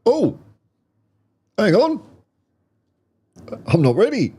Oh, hang on. I'm not ready.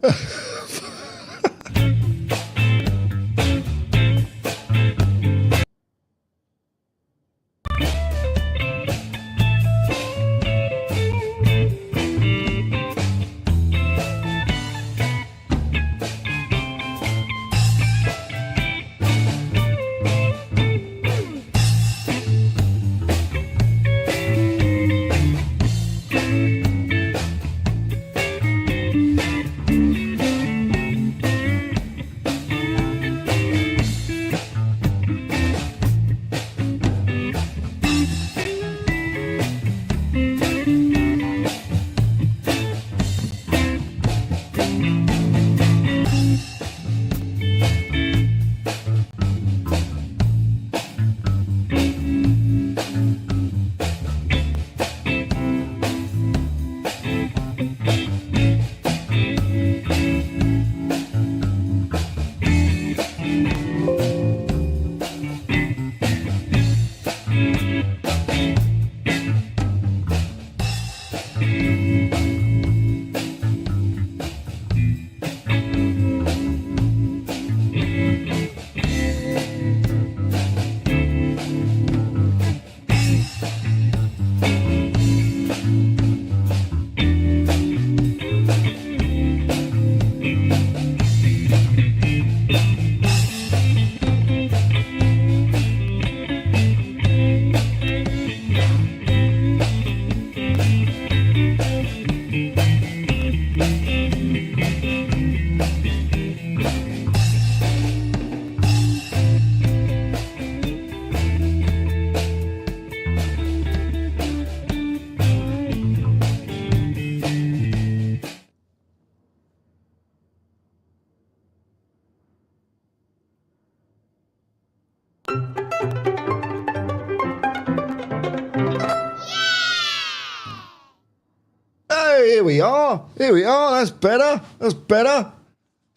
Here we are. That's better. It's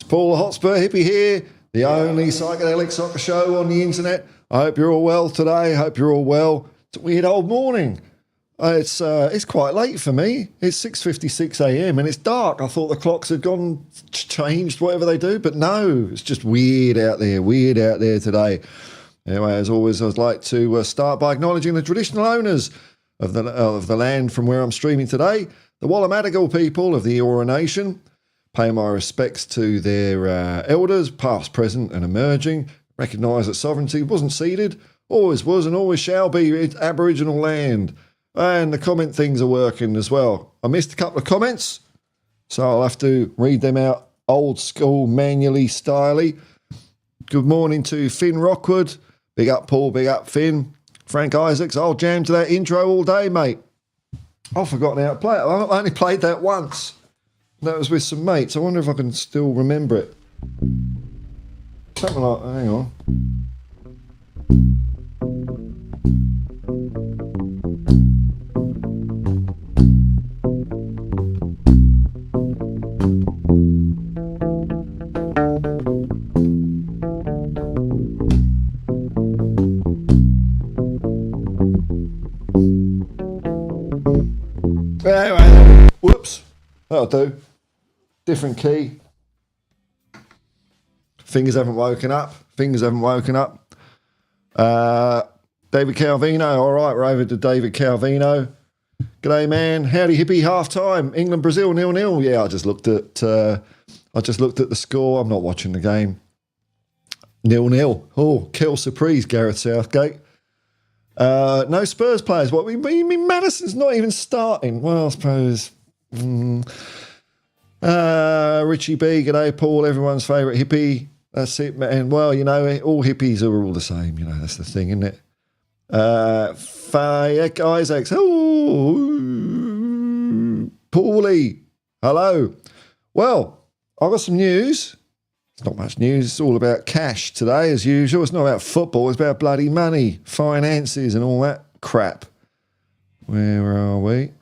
Paul the Hotspur Hippie here, the only psychedelic soccer show on the internet. I hope you're all well today. Hope you're all well. It's a weird old morning. It's quite late for me. It's 6:56 a.m. and it's dark. I thought the clocks had changed, whatever they do, but no, it's just weird out there today. Anyway, as always, I'd like to start by acknowledging the traditional owners of the land from where I'm streaming today, the Wallamadigal people of the Eora Nation. Pay my respects to their elders, past, present and emerging. Recognise that sovereignty wasn't ceded, always was and always shall be its Aboriginal land. And the comment things are working as well. I missed a couple of comments, so I'll have to read them out old school, manually, styly. Good morning to Finn Rockwood. Big up, Paul. Big up, Finn. Frank Isaacs. I'll jam to that intro all day, mate. I've forgotten how to play it. I only played that once. That was with some mates. I wonder if I can still remember it. Something like, hang on. Anyway, whoops, that'll do. Different key. Fingers haven't woken up. David Calvino. All right, we're over to David Calvino. G'day, man. Howdy, hippie. Half time. England, Brazil 0-0. Yeah, I just looked at the score. I'm not watching the game. 0-0. Oh, kill surprise, Gareth Southgate. No Spurs players. What you mean? Madison's not even starting. Well, I suppose. Richie B. G'day, Paul. Everyone's favourite hippie. That's it, man. Well, you know, all hippies are all the same. You know, that's the thing, isn't it? Fayek Isaacs. Oh, Paulie. Hello. Well, I've got some news. It's not much news. It's all about cash today, as usual. It's not about football. It's about bloody money, finances and all that crap. Where are we?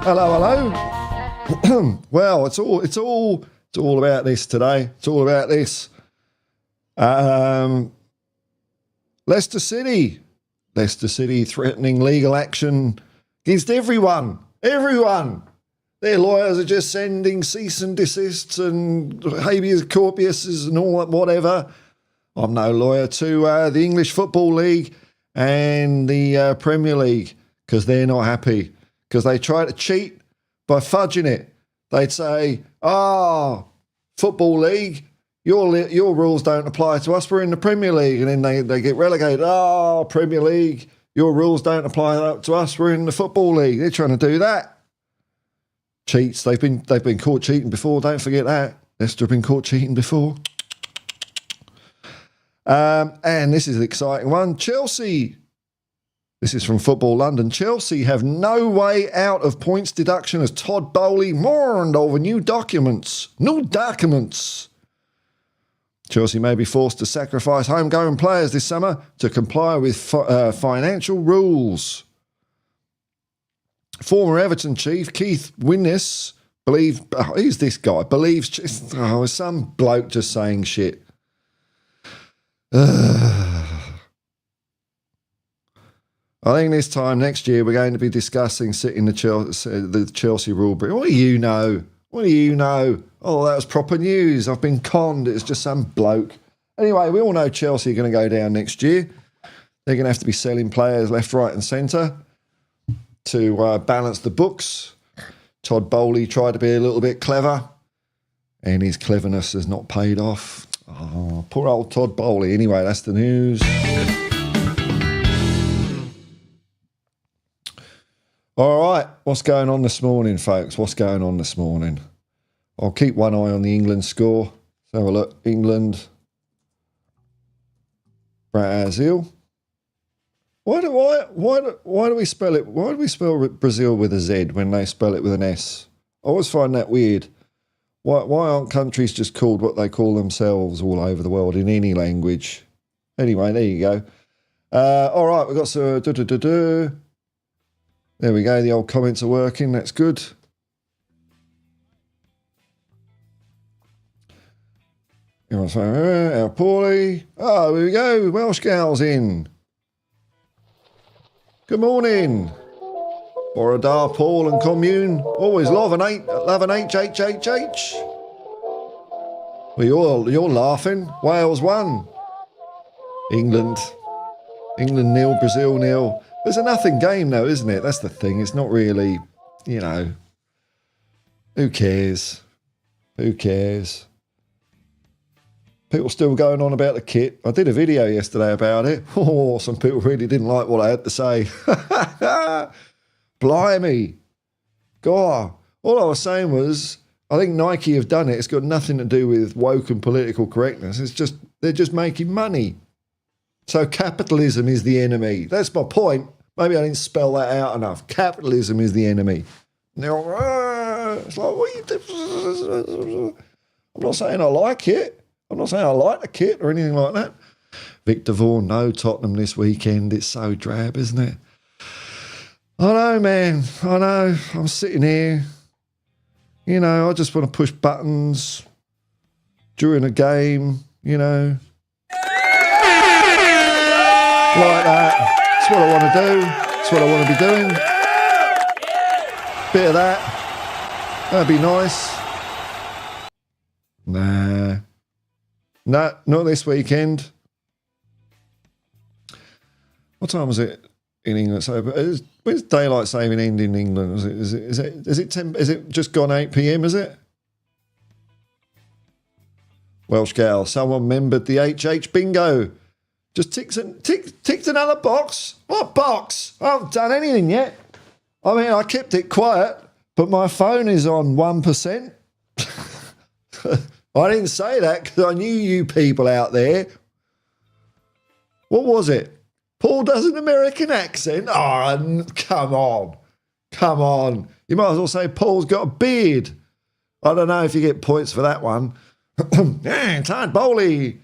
Hello, hello. Well, it's all about this today. It's all about this. Leicester City threatening legal action against everyone. Everyone. Their lawyers are just sending cease and desists and habeas corpuses and all that, whatever. I'm no lawyer to the English Football League and the Premier League because they're not happy because they try to cheat by fudging it. They'd say, Football League, your rules don't apply to us. We're in the Premier League. And then they get relegated. Premier League, your rules don't apply to us. We're in the Football League. They're trying to do that. Cheats. They've been caught cheating before. Don't forget that. Leicester have been caught cheating before. And this is an exciting one. Chelsea. This is from Football London. Chelsea have no way out of points deduction as Todd Bowley mourned over new documents. Chelsea may be forced to sacrifice homegrown players this summer to comply with financial rules. Former Everton chief Keith Winnes who's this guy? Believes some bloke just saying shit. I think this time next year we're going to be discussing sitting the Chelsea rule book. What do you know? Oh, that was proper news. I've been conned. It's just some bloke. Anyway, we all know Chelsea are going to go down next year. They're going to have to be selling players left, right and centre to balance the books. Todd Bowley tried to be a little bit clever and his cleverness has not paid off. Oh, poor old Todd Bowley. Anyway, that's the news. All right, what's going on this morning, folks? What's going on this morning? I'll keep one eye on the England score. Let's have a look. England, Brazil. Why do we spell it? Why do we spell Brazil with a Z when they spell it with an S? I always find that weird. Why aren't countries just called what they call themselves all over the world in any language? Anyway, there you go. All right, we've got some... There we go. The old comments are working. That's good. Everyone's saying, how poorly. Oh, here we go. Welsh gals in. Good morning. Borodar, Paul and Commune. Always love an H. Well, you're laughing. Wales won. England 0, Brazil 0. It's a nothing game though, isn't it? That's the thing. It's not really, who cares? Who cares? People still going on about the kit. I did a video yesterday about it. Oh, some people really didn't like what I had to say. Blimey. God. All I was saying was, I think Nike have done it. It's got nothing to do with woke and political correctness. They're just making money. So capitalism is the enemy. That's my point. Maybe I didn't spell that out enough. Capitalism is the enemy. And they're all, it's like, what are you doing? I'm not saying I like it. I'm not saying I like the kit or anything like that. Victor Vaughan, no Tottenham this weekend. It's so drab, isn't it? I know, man. I know. I'm sitting here. I just want to push buttons during a game, Like that. That's what I want to do. That's what I want to be doing. Bit of that. That'd be nice. Nah, not this weekend. What time was it in England? So, when's daylight saving end in England? Is it just gone 8 p.m? Is it? Welsh gal, someone remembered the HH bingo. Just ticked another box. What box? I haven't done anything yet. I mean, I kept it quiet, but my phone is on 1%. I didn't say that because I knew you people out there. What was it? Paul does an American accent? Oh, come on. Come on. You might as well say Paul's got a beard. I don't know if you get points for that one. Todd Bowley.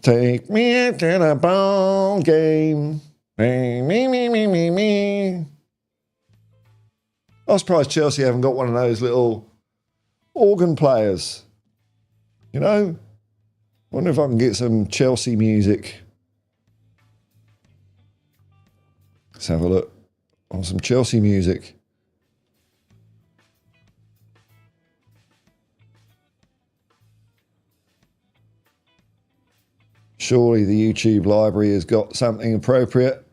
Take me to the ball game. Me. I'm surprised Chelsea haven't got one of those little organ players. You know? Wonder if I can get some Chelsea music. Let's have a look on some Chelsea music. Surely the YouTube library has got something appropriate.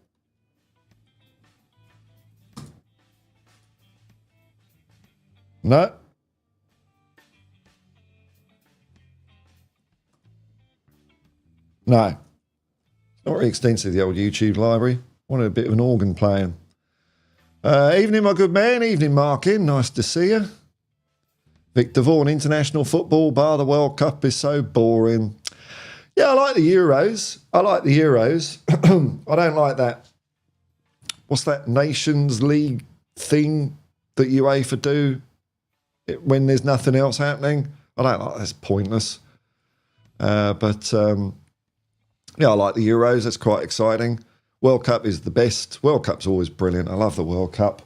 No. No. Not very extensive, the old YouTube library. Wanted a bit of an organ playing. Evening, my good man. Evening, Markin. Nice to see you. Victor Vaughan, international football, bar the World Cup is so boring. Yeah, I like the Euros. I don't like that. What's that Nations League thing that UEFA do when there's nothing else happening? I don't like that. It's pointless. But I like the Euros. That's quite exciting. World Cup is the best. World Cup's always brilliant. I love the World Cup.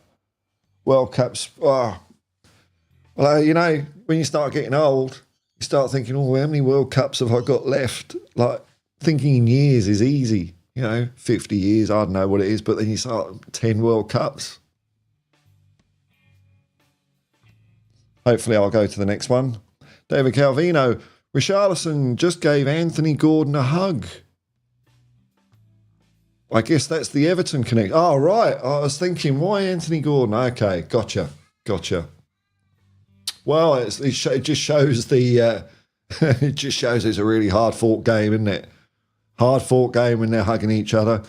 World Cup's, when you start getting old, you start thinking, how many World Cups have I got left? Like, thinking in years is easy. 50 years, I don't know what it is, but then you start 10 World Cups. Hopefully I'll go to the next one. David Calvino, Richarlison just gave Anthony Gordon a hug. I guess that's the Everton connect. Oh, right. I was thinking, why Anthony Gordon? Okay, gotcha. Well, it just shows it just shows it's a really hard-fought game, isn't it? Hard-fought game when they're hugging each other.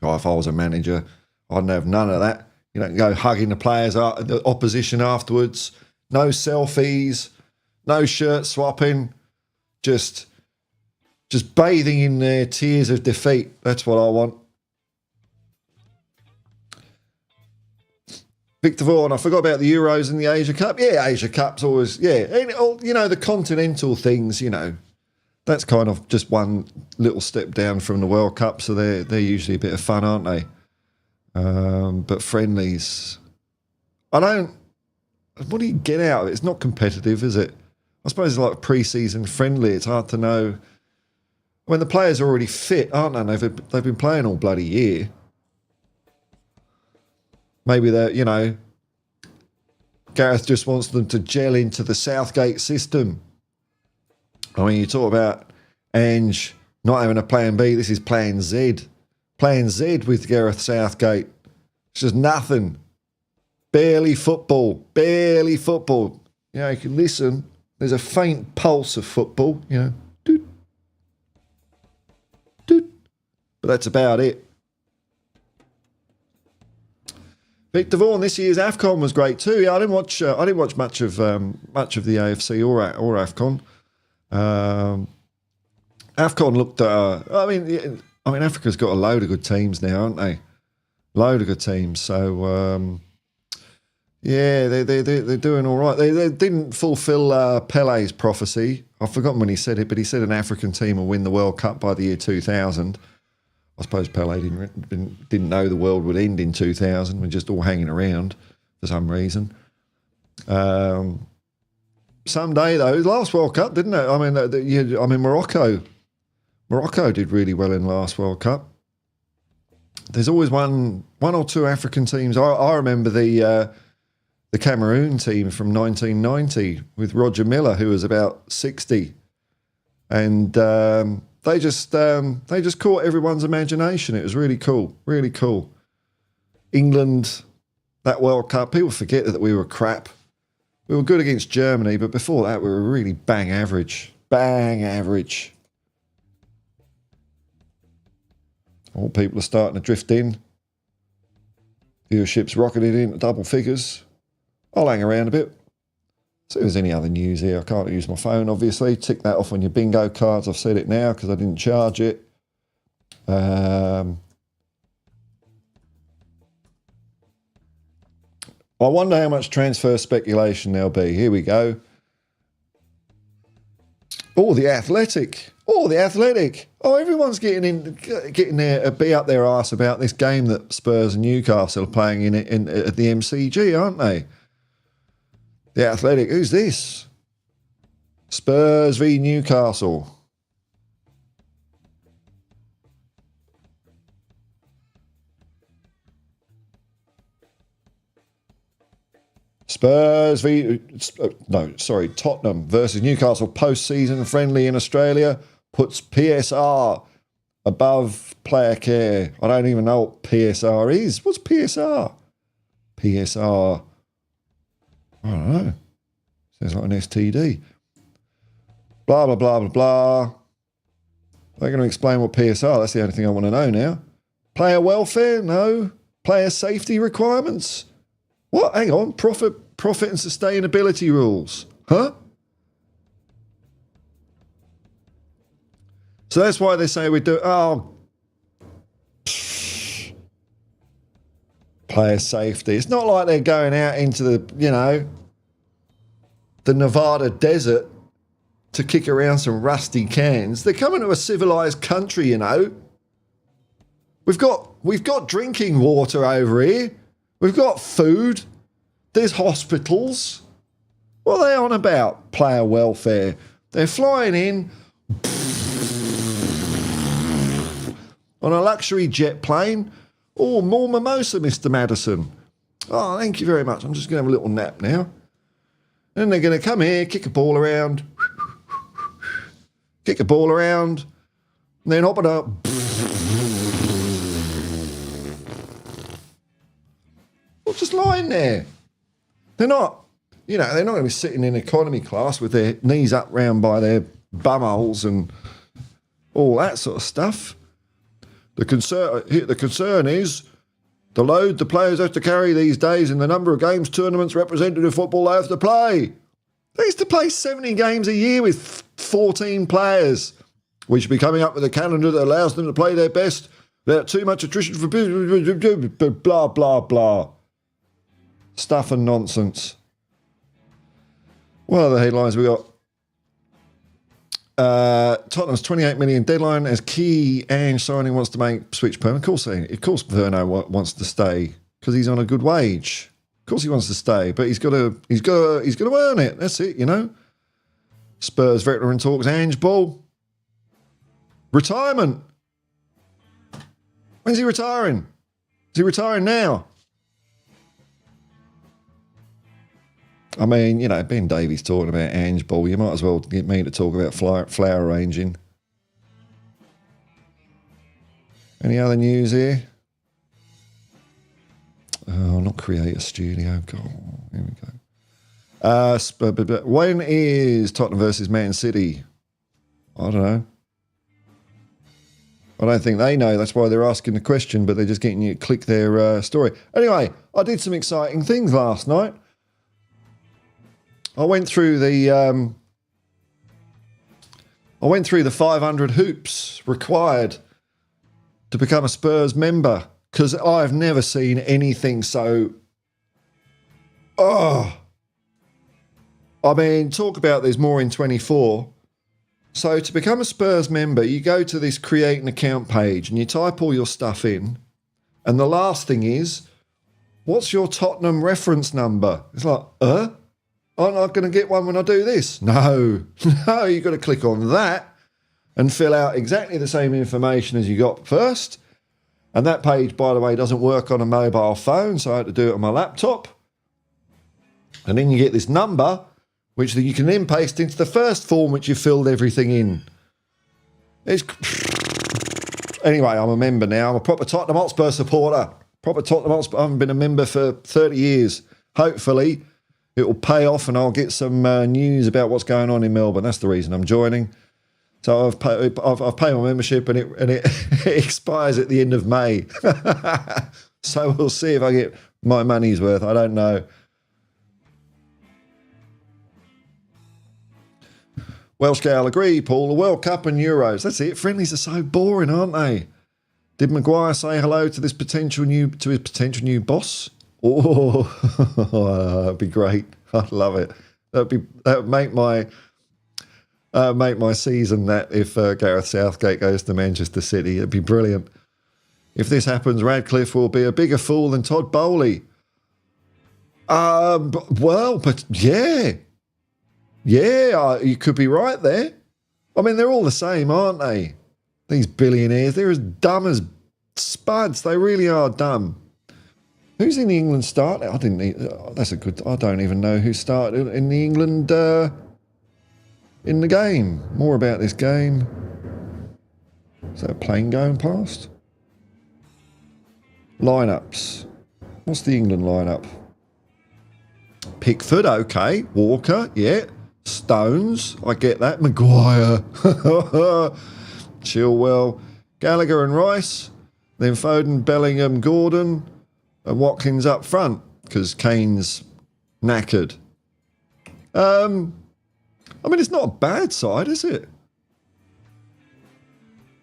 Oh, if I was a manager, I'd have none of that. You don't go hugging the players, the opposition afterwards. No selfies, no shirt swapping. Just bathing in their tears of defeat. That's what I want. Victor Vaughan, I forgot about the Euros and the Asia Cup. Yeah, Asia Cup's always, the continental things, that's kind of just one little step down from the World Cup, so they're usually a bit of fun, aren't they? But friendlies, what do you get out of it? It's not competitive, is it? I suppose it's like a pre-season friendly. It's hard to know. When the players are already fit, aren't they? They've been playing all bloody year. Maybe Gareth just wants them to gel into the Southgate system. I mean, you talk about Ange not having a plan B. This is plan Z. Plan Z with Gareth Southgate. It's just nothing. Barely football. You can listen. There's a faint pulse of football, Doot. But that's about it. Victor Vaughan, this year's AFCON was great too. Yeah, I didn't watch much of the AFC or AFCON. AFCON looked. Africa's got a load of good teams now, haven't they? Load of good teams. So they're doing all right. They didn't fulfil Pele's prophecy. I've forgotten when he said it, but he said an African team will win the World Cup by the year 2000. I suppose Pele didn't know the world would end in 2000. We're just all hanging around for some reason. Someday, though, last World Cup, didn't it? Morocco did really well in the last World Cup. There's always one or two African teams. I remember the Cameroon team from 1990 with Roger Milla, who was about 60, and they just caught everyone's imagination. It was really cool, really cool. England, that World Cup, people forget that we were crap. We were good against Germany, but before that we were really bang average. All people are starting to drift in. Viewership's rocketed into double figures. I'll hang around a bit. See if there's any other news here. I can't use my phone, obviously. Tick that off on your bingo cards. I've said it now because I didn't charge it. I wonder how much transfer speculation there'll be. Here we go. Oh, the Athletic. Oh, the Athletic. Oh, everyone's getting there, be up their arse about this game that Spurs and Newcastle are playing in at the MCG, aren't they? The Athletic. Who's this? Spurs v Newcastle. Tottenham versus Newcastle post-season friendly in Australia puts PSR above player care. I don't even know what PSR is. What's PSR? PSR. I don't know. Sounds like an STD. Blah, blah, blah, blah, blah. They're going to explain what PSR. That's the only thing I want to know now. Player welfare? No. Player safety requirements? What? Hang on. Profit and sustainability rules. Huh? So that's why they say we do... player safety. It's not like they're going out into the Nevada desert to kick around some rusty cans. They're coming to a civilized country, We've got drinking water over here. We've got food. There's hospitals. What are they on about? Player welfare. They're flying in on a luxury jet plane. Oh, more mimosa, Mr. Madison. Oh, thank you very much. I'm just going to have a little nap now. And they're going to come here, kick a ball around, and then hop it up. Well, just lying there. They're not going to be sitting in economy class with their knees up round by their bumholes and all that sort of stuff. The concern is the load the players have to carry these days and the number of games, tournaments, representative football they have to play. They used to play 70 games a year with 14 players. We should be coming up with a calendar that allows them to play their best without too much attrition for blah, blah, blah. Stuff and nonsense. What other headlines we got? Tottenham's 28 million deadline as key Ange signing wants to make switch permanent. Of course Verno wants to stay because he's on a good wage. Of course he wants to stay, but he's got to earn it. That's it, Spurs veteran talks Ange Ball. Retirement. When's he retiring? Is he retiring now? I mean, Ben Davies talking about Ange Ball. You might as well get me to talk about flower arranging. Any other news here? Oh, not Creator Studio. God, here we go. When is Tottenham versus Man City? I don't know. I don't think they know. That's why they're asking the question, but they're just getting you to click their story. Anyway, I did some exciting things last night. I went through the 500 hoops required to become a Spurs member because I've never seen anything so. I mean, talk about there's more in 24. So to become a Spurs member, you go to this create an account page and you type all your stuff in, and the last thing is, what's your Tottenham reference number? It's like, I'm not going to get one when I do this. No, you've got to click on that and fill out exactly the same information as you got first. And that page, by the way, doesn't work on a mobile phone, so I had to do it on my laptop. And then you get this number, which you can then paste into the first form which you filled everything in. Anyway, I'm a member now. I'm a proper Tottenham Hotspur supporter. Proper Tottenham Hotspur. I haven't been a member for 30 years. Hopefully it will pay off and I'll get some news about what's going on in Melbourne. That's the reason I'm joining. So I've paid my membership and it expires at the end of May. So we'll see if I get my money's worth. I don't know. Welsh Gal agree, Paul. The World Cup and Euros. That's it. Friendlies are so boring, aren't they? Did Maguire say hello to his potential new boss? Oh, that'd be great. I'd love it. That would make my make my season that if Gareth Southgate goes to Manchester City. It'd be brilliant. If this happens, Radcliffe will be a bigger fool than Todd Bowley. But yeah. Yeah, you could be right there. I mean, they're all the same, aren't they? These billionaires, they're as dumb as spuds. They really are dumb. Who's in the England start? I don't even know who started in the England in the game. More about this game. Is that a plane going past? Lineups. What's the England lineup? Pickford, okay. Walker, yeah. Stones, I get that. Maguire. Chilwell. Gallagher and Rice. Then Foden, Bellingham, Gordon. And Watkins up front because Kane's knackered. I mean, it's not a bad side, is it?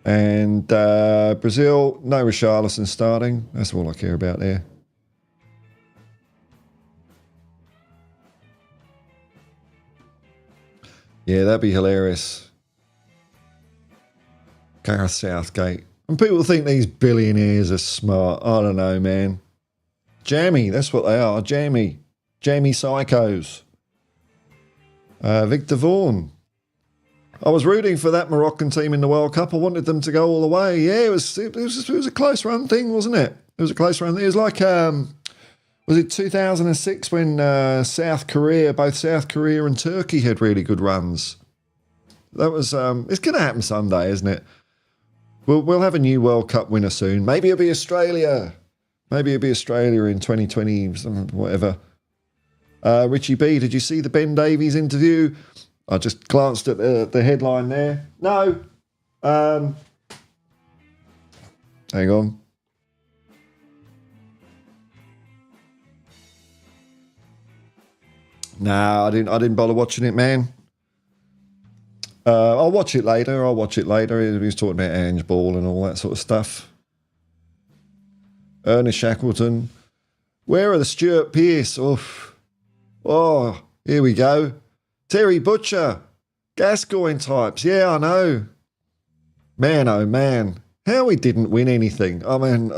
And Brazil, no Richarlison starting. That's all I care about there. Yeah, that'd be hilarious. Gareth Southgate. And people think these billionaires are smart. I don't know, man. Jammy, that's what they are. Jammy psychos. Victor Vaughan. I was rooting for that Moroccan team in the World Cup. I wanted them to go all the way. Yeah, it was a close run thing, wasn't it? It was a close run. It was like, was it 2006 when both South Korea and Turkey had really good runs? That was, it's going to happen someday, isn't it? We'll have a new World Cup winner soon. Maybe it'll be Australia. Maybe it'll be Australia in 2020, whatever. Richie B, did you see the Ben Davies interview? I just glanced at the headline there. No. Hang on. No, I didn't bother watching it, man. I'll watch it later. He was talking about Ange Ball and all that sort of stuff. Ernest Shackleton. Where are the Stuart Pearce? Oh, here we go. Terry Butcher. Gascoigne types. Yeah, I know. Man, oh man. How we didn't win anything. I mean,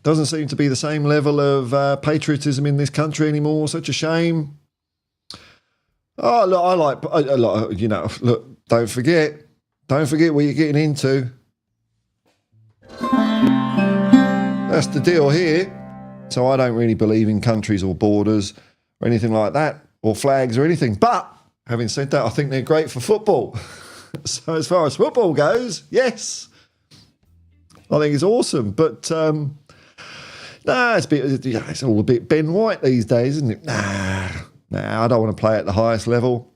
doesn't seem to be the same level of patriotism in this country anymore. Such a shame. Oh, look, look, don't forget what you're getting into. That's the deal here. So I don't really believe in countries or borders or anything like that, or flags or anything. But having said that, I think they're great for football. So as far as football goes, yes, I think it's awesome. But it's all a bit Ben White these days, isn't it? Nah, I don't want to play at the highest level.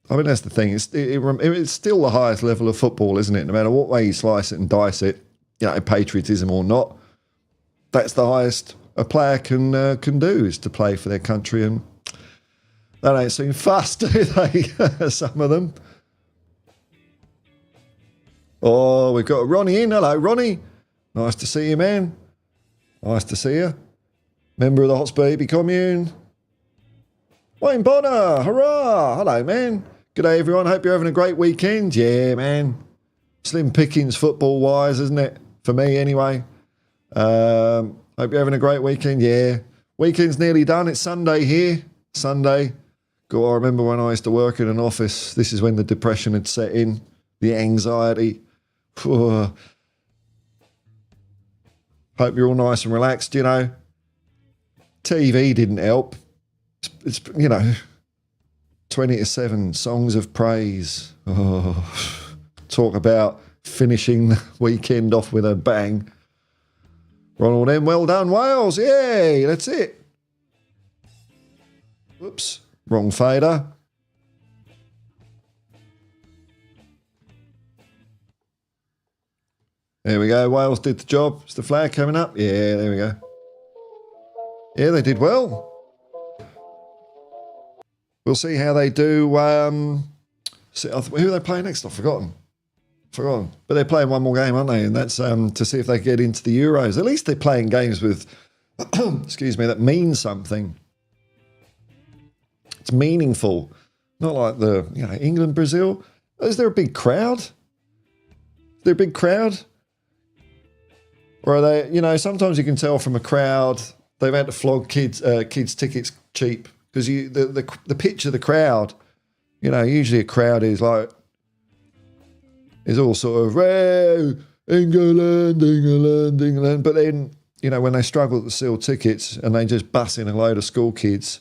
I mean, that's the thing. It's still the highest level of football, isn't it? No matter what way you slice it and dice it, patriotism or not, that's the highest a player can do, is to play for their country. And they don't seem fussed, do they? Some of them. Oh, we've got Ronnie in. Hello, Ronnie. Nice to see you, man. Nice to see you. Member of the Hotspur Hippie commune. Wayne Bonner, hurrah. Hello, man. Good day, everyone. Hope you're having a great weekend. Yeah, man. Slim pickings football-wise, isn't it? For me, anyway. Hope you're having a great weekend. Yeah. Weekend's nearly done. It's Sunday here. Sunday. God, I remember when I used to work in an office. This is when the depression had set in. The anxiety. Hope you're all nice and relaxed, TV didn't help. It's 20-7, songs of praise. Oh, talk about finishing the weekend off with a bang. Ronald M, well done, Wales. Yay, that's it. Whoops, wrong fader. There we go. Wales did the job. Is the flag coming up? Yeah, there we go. Yeah, they did well. We'll see how they do. Who are they playing next? I've forgotten. But they're playing one more game, aren't they? And that's to see if they get into the Euros. At least they're playing games with, excuse me, that mean something. It's meaningful. Not like the, England, Brazil. Is there a big crowd? Is there a big crowd? Or are they, sometimes you can tell from a crowd, they've had to flog kids tickets cheap because the pitch of the crowd, usually a crowd is all sort of, hey, England, England, England. But then, when they struggle to sell tickets and they just bus in a load of school kids,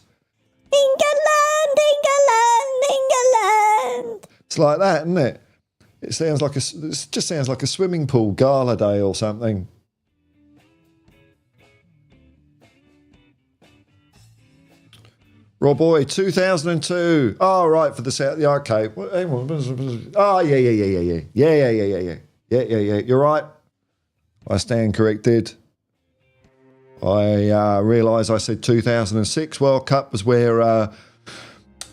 England, England, England. It's like that, isn't it? It just sounds like a swimming pool gala day or something. Rob Boy, 2002. Oh, right, for the South. Yeah, okay. Oh, yeah. You're right. I stand corrected. I realise I said 2006 World Cup was where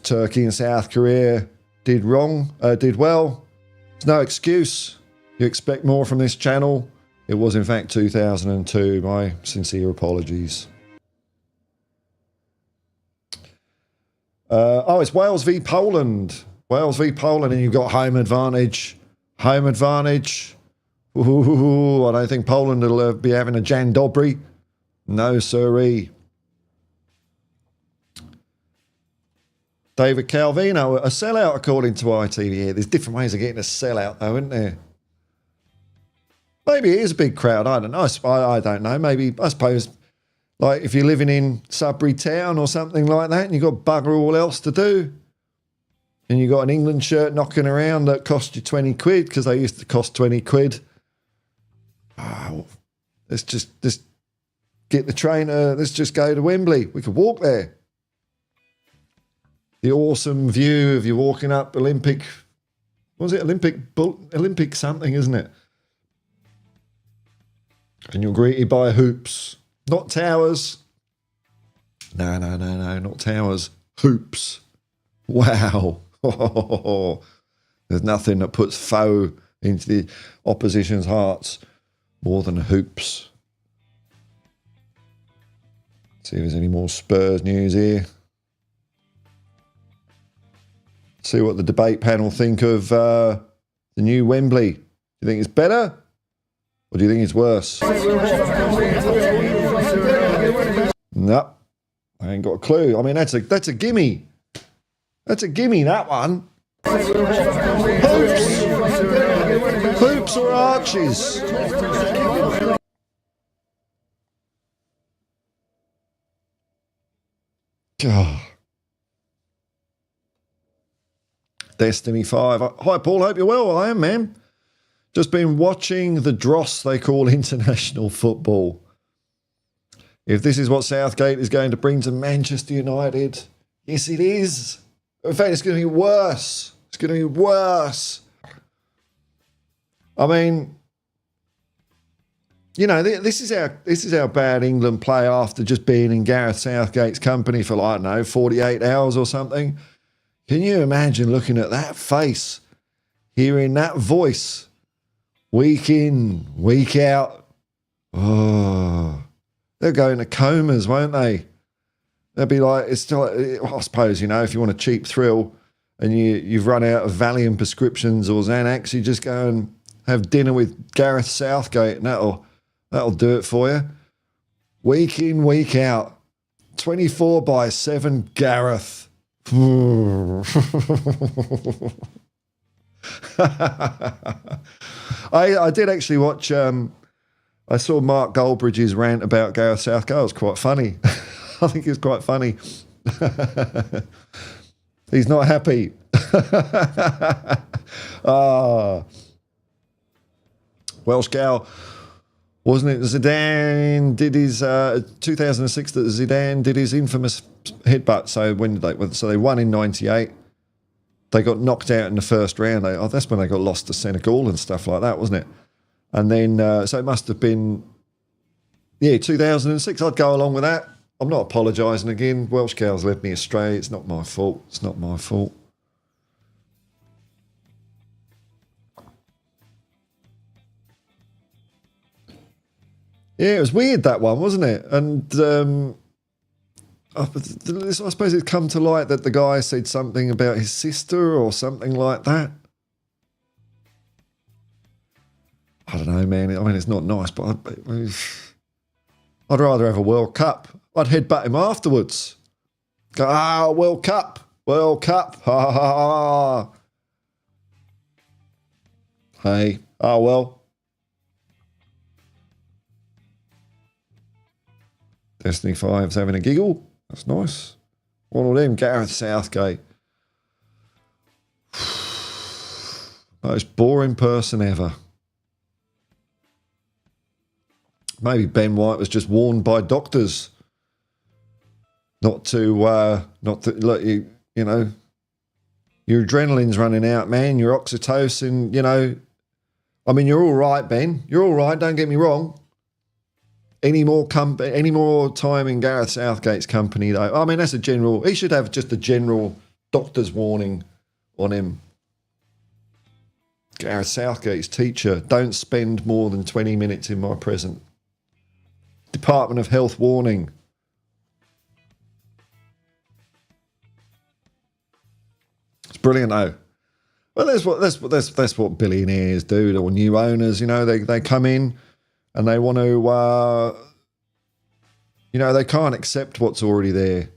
Turkey and South Korea did well. There's no excuse. You expect more from this channel. It was, in fact, 2002. My sincere apologies. It's Wales v Poland. Wales v Poland, and you've got home advantage. Home advantage. Ooh, I don't think Poland will be having a Jan Dobry. No, sirree. David Calvino, a sellout according to ITV. There's different ways of getting a sellout, though, isn't there? Maybe it is a big crowd. I don't know. I don't know. Maybe, I suppose, like if you're living in Sudbury Town or something like that and you've got bugger all else to do and you've got an England shirt knocking around that cost you 20 quid because they used to cost 20 quid. Oh, let's just get the train. Let's just go to Wembley. We could walk there. The awesome view of you walking up Olympic, what was it? Olympic something, isn't it? And you're greeted by hoops. Not towers. No, not towers. Hoops. Wow. There's nothing that puts foe into the opposition's hearts more than hoops. See if there's any more Spurs news here. See what the debate panel think of the new Wembley. Do you think it's better? Or do you think it's worse? No, I ain't got a clue. I mean, that's a gimme. That's a gimme, that one. Hoops or arches? God. Destiny 5. Hi, Paul. Hope you're well. I am, man. Just been watching the dross they call international football. If this is what Southgate is going to bring to Manchester United, yes, it is. In fact, it's going to be worse. It's going to be worse. I mean, this is how bad England play after just being in Gareth Southgate's company for, I don't know, 48 hours or something. Can you imagine looking at that face, hearing that voice, week in, week out? Oh, they'll go into comas, won't they? They'll be like, it's still, I suppose, if you want a cheap thrill and you've run out of Valium prescriptions or Xanax, you just go and have dinner with Gareth Southgate and that'll do it for you. Week in, week out, 24/7 Gareth. I did actually watch, I saw Mark Goldbridge's rant about Gareth Southgate. It was quite funny. I think it's quite funny. He's not happy. Welsh gal, wasn't it? Zidane did his 2006 that Zidane did his infamous headbutt. So when did they? So they won in '98. They got knocked out in the first round. That's when they got lost to Senegal and stuff like that, wasn't it? And then so it must have been 2006. I'd go along with that. I'm not apologising again. Welsh girls led me astray. It's not my fault. It's not my fault. Yeah, it was weird, that one, wasn't it? And I suppose it's come to light that the guy said something about his sister or something like that. I don't know, man. I mean, it's not nice, but I'd rather have a World Cup. I'd headbutt him afterwards. Go, World Cup, ha ha ha. Hey, well. Destiny 5's having a giggle. That's nice. One of them, Gareth Southgate. Most boring person ever. Maybe Ben White was just warned by doctors not to let you know, your adrenaline's running out, man. Your oxytocin, you know. I mean, you're all right, Ben. You're all right. Don't get me wrong. Any more time in Gareth Southgate's company, though. I mean, that's a general. He should have just a general doctor's warning on him. Gareth Southgate's teacher: don't spend more than 20 minutes in my presence. Department of Health warning. It's brilliant, though. Well, that's what billionaires do, or new owners. You know, they come in and they want to, you know, they can't accept what's already there.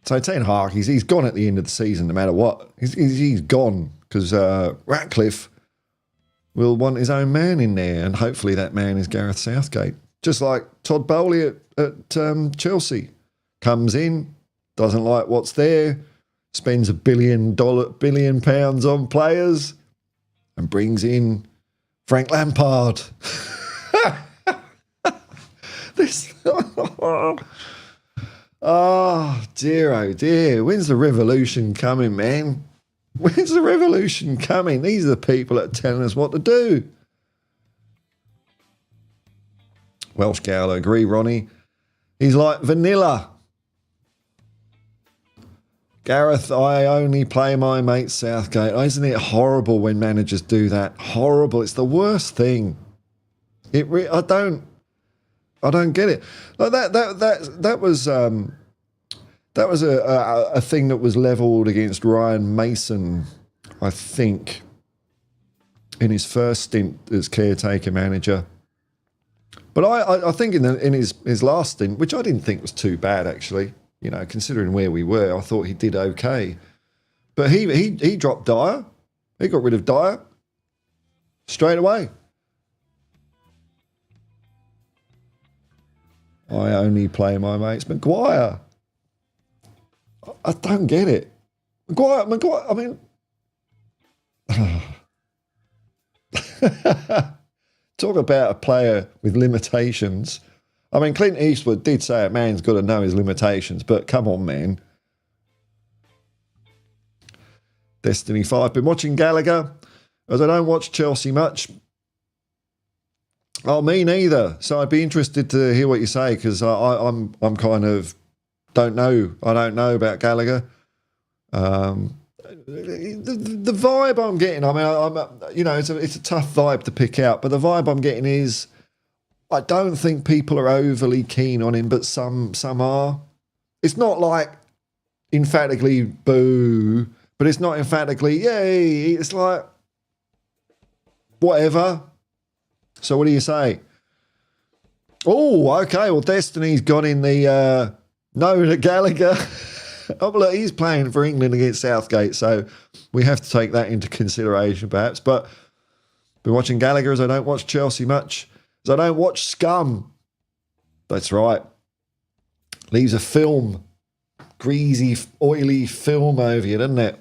So Ten Hag, he's gone at the end of the season, no matter what. He's gone because Ratcliffe will want his own man in there, and hopefully that man is Gareth Southgate. Just like Todd Bowley at Chelsea, comes in, doesn't like what's there, spends £1 billion on players, and brings in Frank Lampard. Oh dear. When's the revolution coming, man? When's the revolution coming? These are the people that are telling us what to do. Welsh gal, I agree, Ronnie. He's like vanilla. Gareth, I only play my mate Southgate. Isn't it horrible when managers do that? Horrible. It's the worst thing. I don't get it. Like that was a thing that was levelled against Ryan Mason, I think, in his first stint as caretaker manager. But I think in his last stint, which I didn't think was too bad actually, you know, considering where we were, I thought he did okay. But he dropped Dyer. He got rid of Dyer straight away. I only play my mates. Maguire. I don't get it. Maguire, I mean... Talk about a player with limitations. I mean, Clint Eastwood did say a man's got to know his limitations, but come on, man. Destiny 5. Been watching Gallagher, as I don't watch Chelsea much. Oh, me neither. So I'd be interested to hear what you say, because I'm kind of don't know. I don't know about Gallagher. The vibe I'm getting, I mean, you know, it's a tough vibe to pick out, but the vibe I'm getting is I don't think people are overly keen on him, but some are. It's not like emphatically boo, but it's not emphatically yay. It's like whatever. So what do you say? Oh, okay. Well, Destiny's gone in the no to Gallagher. Oh, look, he's playing for England against Southgate, so we have to take that into consideration, perhaps. But been watching Gallagher, as I don't watch Chelsea much, as I don't watch Scum. That's right. Leaves a film, greasy, oily film over you, doesn't it?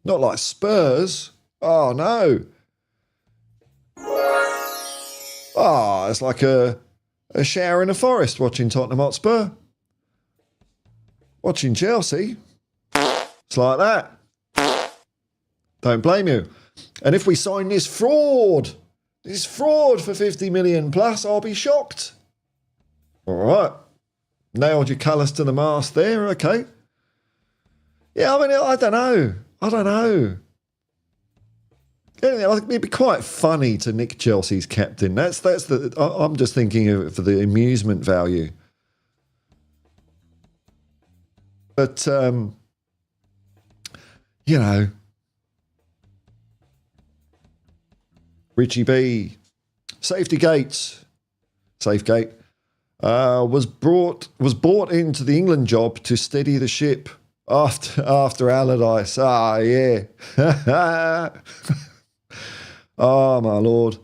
Not like Spurs. Oh, no. Oh, it's like a shower in a forest watching Tottenham Hotspur. Watching Chelsea, it's like that. Don't blame you. And if we sign this fraud for 50 million plus, I'll be shocked. All right. Nailed your colours to the mast there, okay. Yeah, I mean, I don't know. It'd be quite funny to nick Chelsea's captain. I'm just thinking of it for the amusement value. But, you know, Richie B, Safety Gates, Safegate, was brought into the England job to steady the ship after Allardyce. Ah, yeah. Oh, my Lord.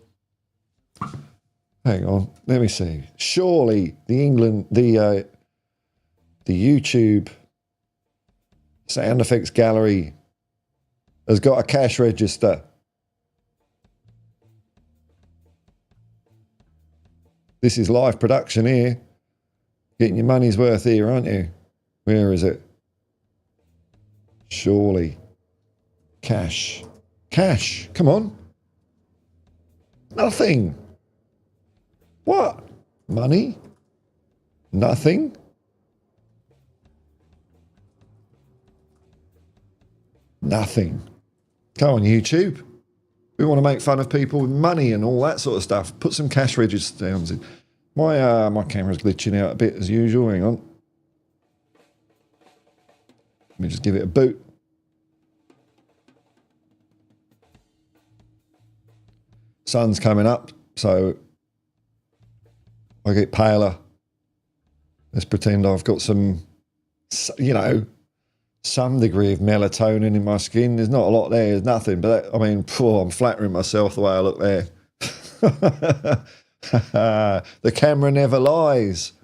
Hang on, let me see. Surely the YouTube sound effects gallery has got a cash register. This is live production here. Getting your money's worth here, aren't you? Where is it? Surely. Cash. Cash. Come on. Nothing. What? Money? Nothing? Nothing. Go on YouTube. We want to make fun of people with money and all that sort of stuff. Put some cash registers down. My camera's glitching out a bit as usual. Hang on. Let me just give it a boot. Sun's coming up, so I get paler. Let's pretend I've got some, you know, some degree of melatonin in my skin. There's not a lot there. There's nothing. But that, I mean, I'm flattering myself the way I look there. The camera never lies.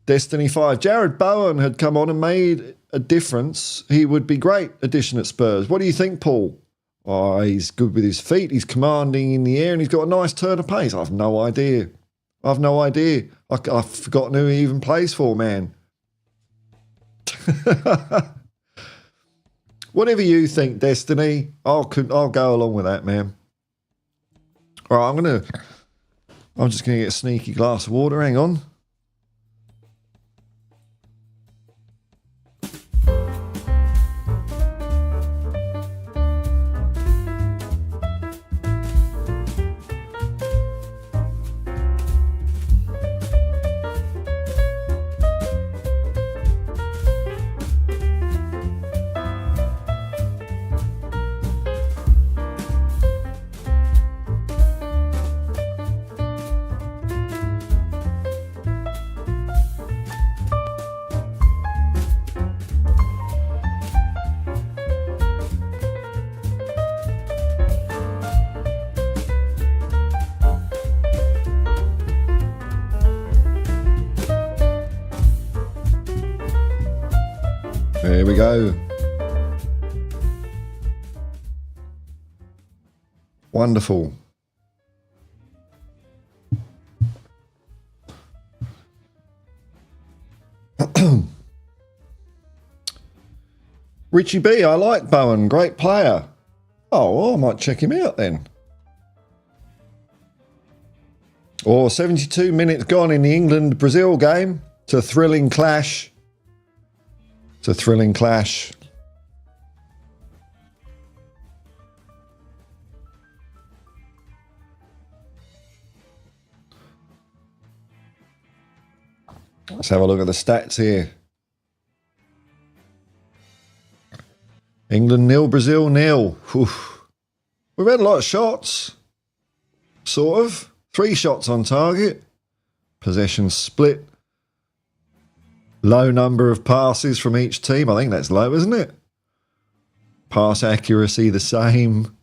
Destiny 5. Jared Bowen had come on and made a difference. He would be great addition at Spurs. What do you think, Paul? Oh, he's good with his feet. He's commanding in the air and he's got a nice turn of pace. I've no idea. I've forgotten who he even plays for, man. Whatever you think, Destiny, I'll go along with that, man. All right, I'm just gonna get a sneaky glass of water. Hang on. There we go. Wonderful. Richie B, I like Bowen, great player. Oh, well, I might check him out then. Or 72 minutes gone in the England-Brazil game. It's a thrilling clash. It's a thrilling clash. Let's have a look at the stats here. England 0, Brazil 0. We've had a lot of shots. Sort of. 3 shots on target. Possession split. Low number of passes from each team. I think that's low, isn't it? Pass accuracy the same.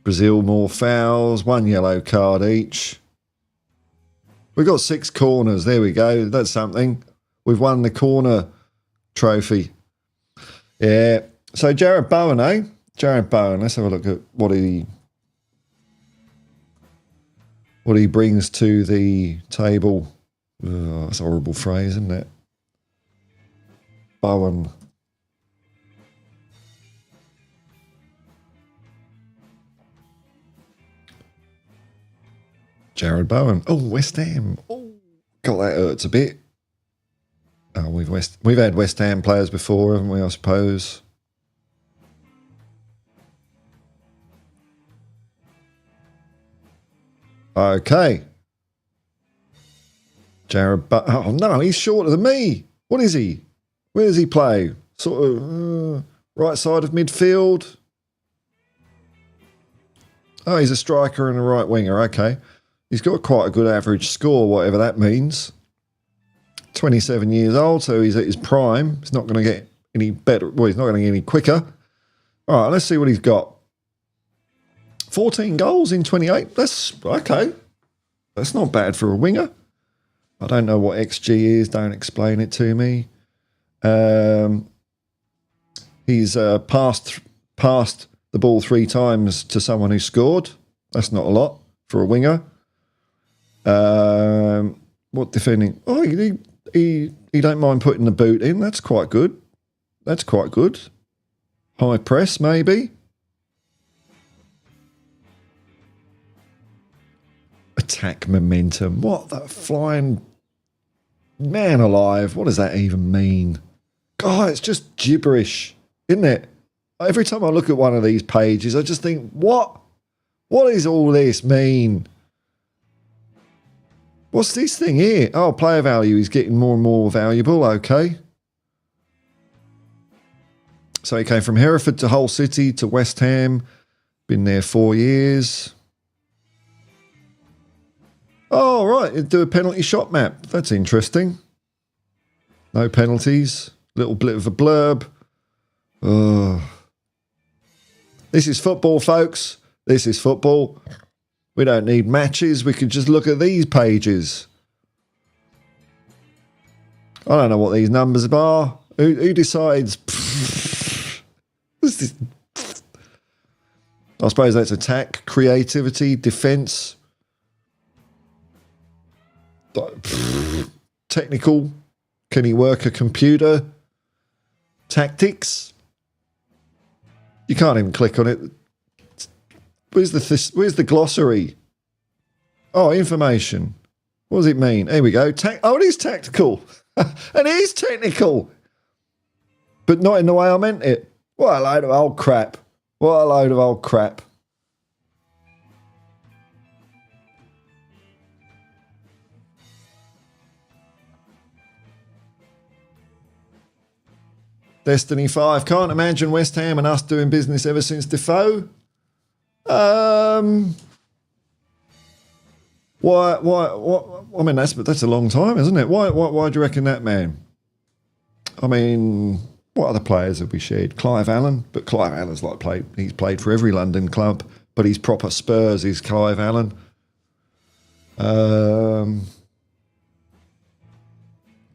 Brazil more fouls. 1 yellow card each. We've got 6 corners. There we go. That's something. We've won the corner trophy. Yeah. So Jared Bowen, eh? Jared Bowen. Let's have a look at what he brings to the table. Oh, that's a horrible phrase, isn't it? Bowen. Jared Bowen. Oh, West Ham. Oh, God, that hurts a bit. Oh, we've had West Ham players before, haven't we, I suppose? Okay. Jared, but oh no, he's shorter than me. What is he? Where does he play? Sort of right side of midfield. Oh, he's a striker and a right winger. Okay. He's got quite a good average score, whatever that means. 27 years old, so he's at his prime. He's not going to get any better. Well, he's not going to get any quicker. All right, let's see what he's got. 14 goals in 28. That's okay. That's not bad for a winger. I don't know what XG is. Don't explain it to me. He's passed the ball 3 times to someone who scored. That's not a lot for a winger. What defending? Oh, he don't mind putting the boot in. That's quite good. That's quite good. High press, maybe. Attack momentum. What the flying man alive? What does that even mean? God, it's just gibberish, isn't it? Every time I look at one of these pages, I just think, what? What does all this mean? What's this thing here? Oh, player value is getting more and more valuable. Okay. So he came from Hereford to Hull City to West Ham. Been there 4 years. Oh, right. You do a penalty shot map. That's interesting. No penalties. Little bit of a blurb. Oh. This is football, folks. This is football. We don't need matches. We could just look at these pages. I don't know what these numbers are. Who decides? What's this? I suppose that's attack, creativity, defence, technical. Can he work a computer? Tactics. You can't even click on it. Where's the glossary? Oh, information. What does it mean? Here we go. Oh, it is tactical. And it is technical. But not in the way I meant it. What a load of old crap. What a load of old crap. Destiny 5. Can't imagine West Ham and us doing business ever since Defoe. Why? I mean, that's a long time, isn't it? Why do you reckon that, man? I mean, what other players have we shared? Clive Allen, but Clive Allen's he's played for every London club, but he's proper Spurs. Is Clive Allen?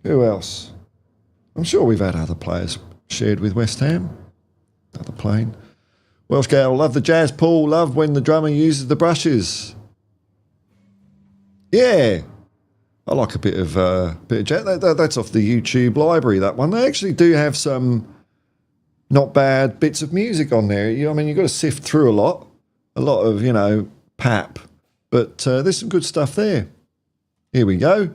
Who else? I'm sure we've had other players shared with West Ham. Another plane. Welsh Gal, love the jazz, Paul. Love when the drummer uses the brushes. Yeah, I like a bit of jazz. That's off the YouTube library. That one. They actually do have some not bad bits of music on there. I mean, you've got to sift through a lot of pap, but there's some good stuff there. Here we go.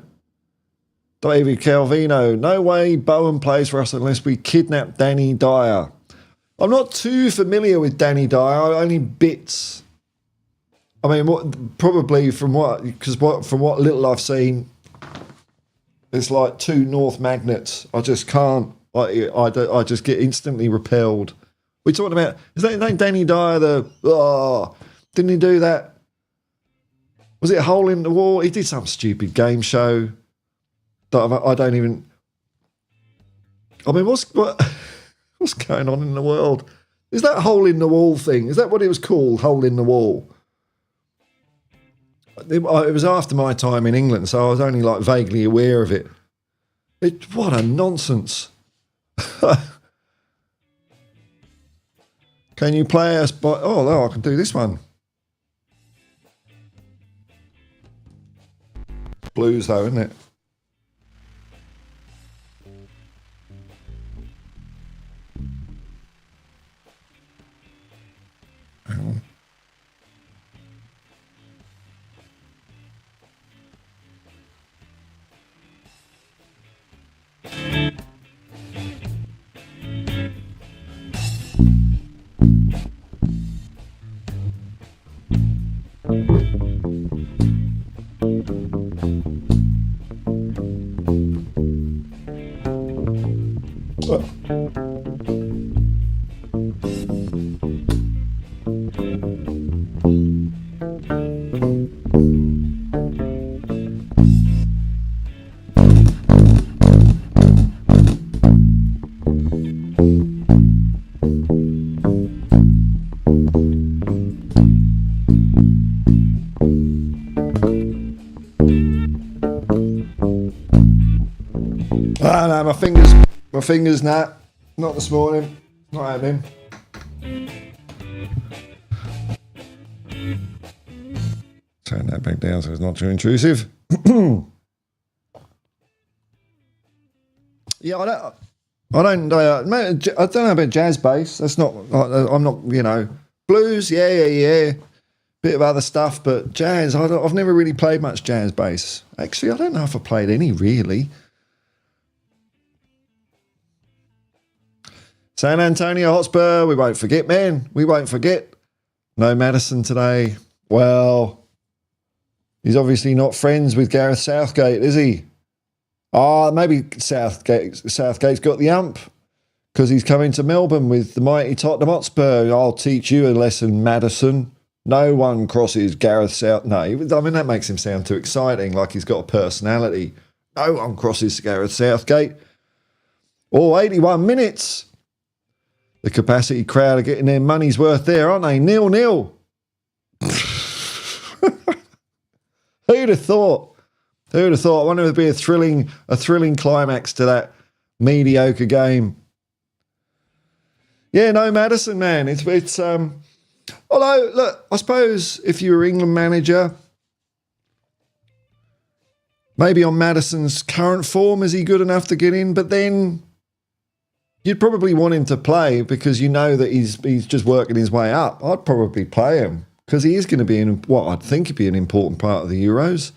David Calvino. No way Bowen plays for us unless we kidnap Danny Dyer. I'm not too familiar with Danny Dyer, only bits. I mean, probably from what little I've seen, it's like 2 North magnets. I just can't. I just get instantly repelled. We're talking about, is that Danny Dyer? Didn't he do that? Was it a Hole in the Wall? He did some stupid game show that I don't even. I mean, what's going on in the world? Is that Hole in the Wall thing? Is that what it was called? Hole in the Wall. It was after my time in England, so I was only vaguely aware of it. What a nonsense. Can you play us by... Oh, no, I can do this one. Blues, though, isn't it? Hang on. Oh no, my fingers, not this morning, not happening. Turn that back down so it's not too intrusive. Yeah, I don't know about jazz bass. That's not. I'm not. Blues. Yeah. Bit of other stuff, but jazz. I've never really played much jazz bass. Actually, I don't know if I played any really. San Antonio Hotspur. We won't forget, man. We won't forget. No Madison today. Well, he's obviously not friends with Gareth Southgate, is he? Maybe Southgate's got the ump because he's coming to Melbourne with the mighty Tottenham Hotspur. I'll teach you a lesson, Madison. No one crosses Gareth South. No, I mean, that makes him sound too exciting, like he's got a personality. No one crosses Gareth Southgate. 81 minutes. The capacity crowd are getting their money's worth there, aren't they? 0-0. Who'd have thought? Who'd have thought? I wonder if there'd be a thrilling climax to that mediocre game. Yeah, no Madison, man. It's although, look, I suppose if you were England manager, maybe on Madison's current form, is he good enough to get in? But then you'd probably want him to play because you know that he's just working his way up. I'd probably play him because he is going to be I'd think he'd be an important part of the Euros.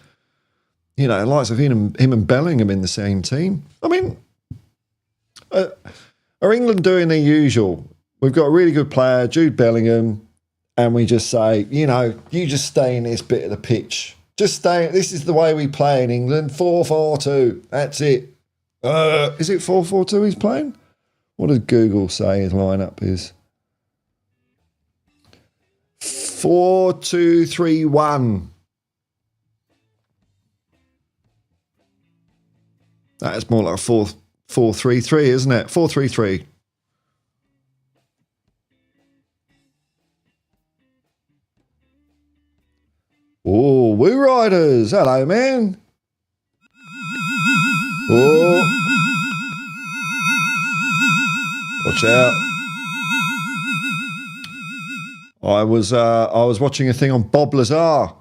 Likes of him and Bellingham in the same team. I mean, are England doing their usual? We've got a really good player, Jude Bellingham, and we just say, you just stay in this bit of the pitch. Just stay. This is the way we play in England. 4-4-2. That's it. Is it 4-4-2 he's playing? What does Google say his lineup is? 4-2-3-1. That's more like a 4-3-3, isn't it? 4-3-3. Oh, Woo Riders. Hello, man. Oh. Watch out. I was watching a thing on Bob Lazar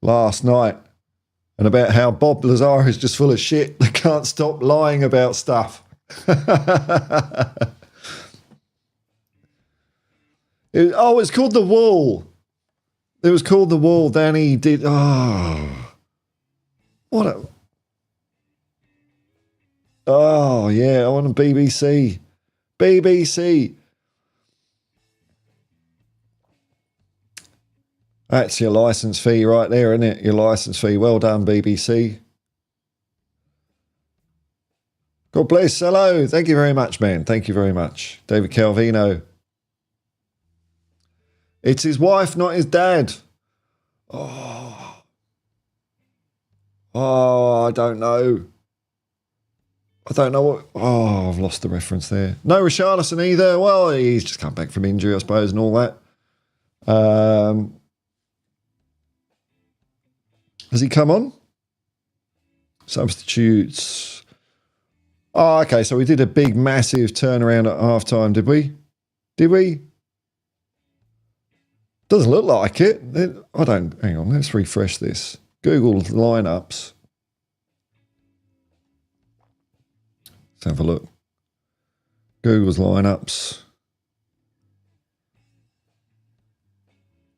last night and about how Bob Lazar is just full of shit. They can't stop lying about stuff. It's called The Wall. It was called The Wall. Danny did. Oh, yeah, I want a BBC. BBC. That's your licence fee right there, isn't it? Your licence fee. Well done, BBC. God bless. Hello. Thank you very much, man. Thank you very much. David Calvino. It's his wife, not his dad. Oh, I don't know. I don't know what... Oh, I've lost the reference there. No Richarlison either. Well, he's just come back from injury, I suppose, and all that. Has he come on? Substitutes. Oh, okay, so we did a big, massive turnaround at half-time, did we? Did we? Doesn't look like it. I don't... Hang on, let's refresh this. Google lineups. Let's have a look. Google's lineups.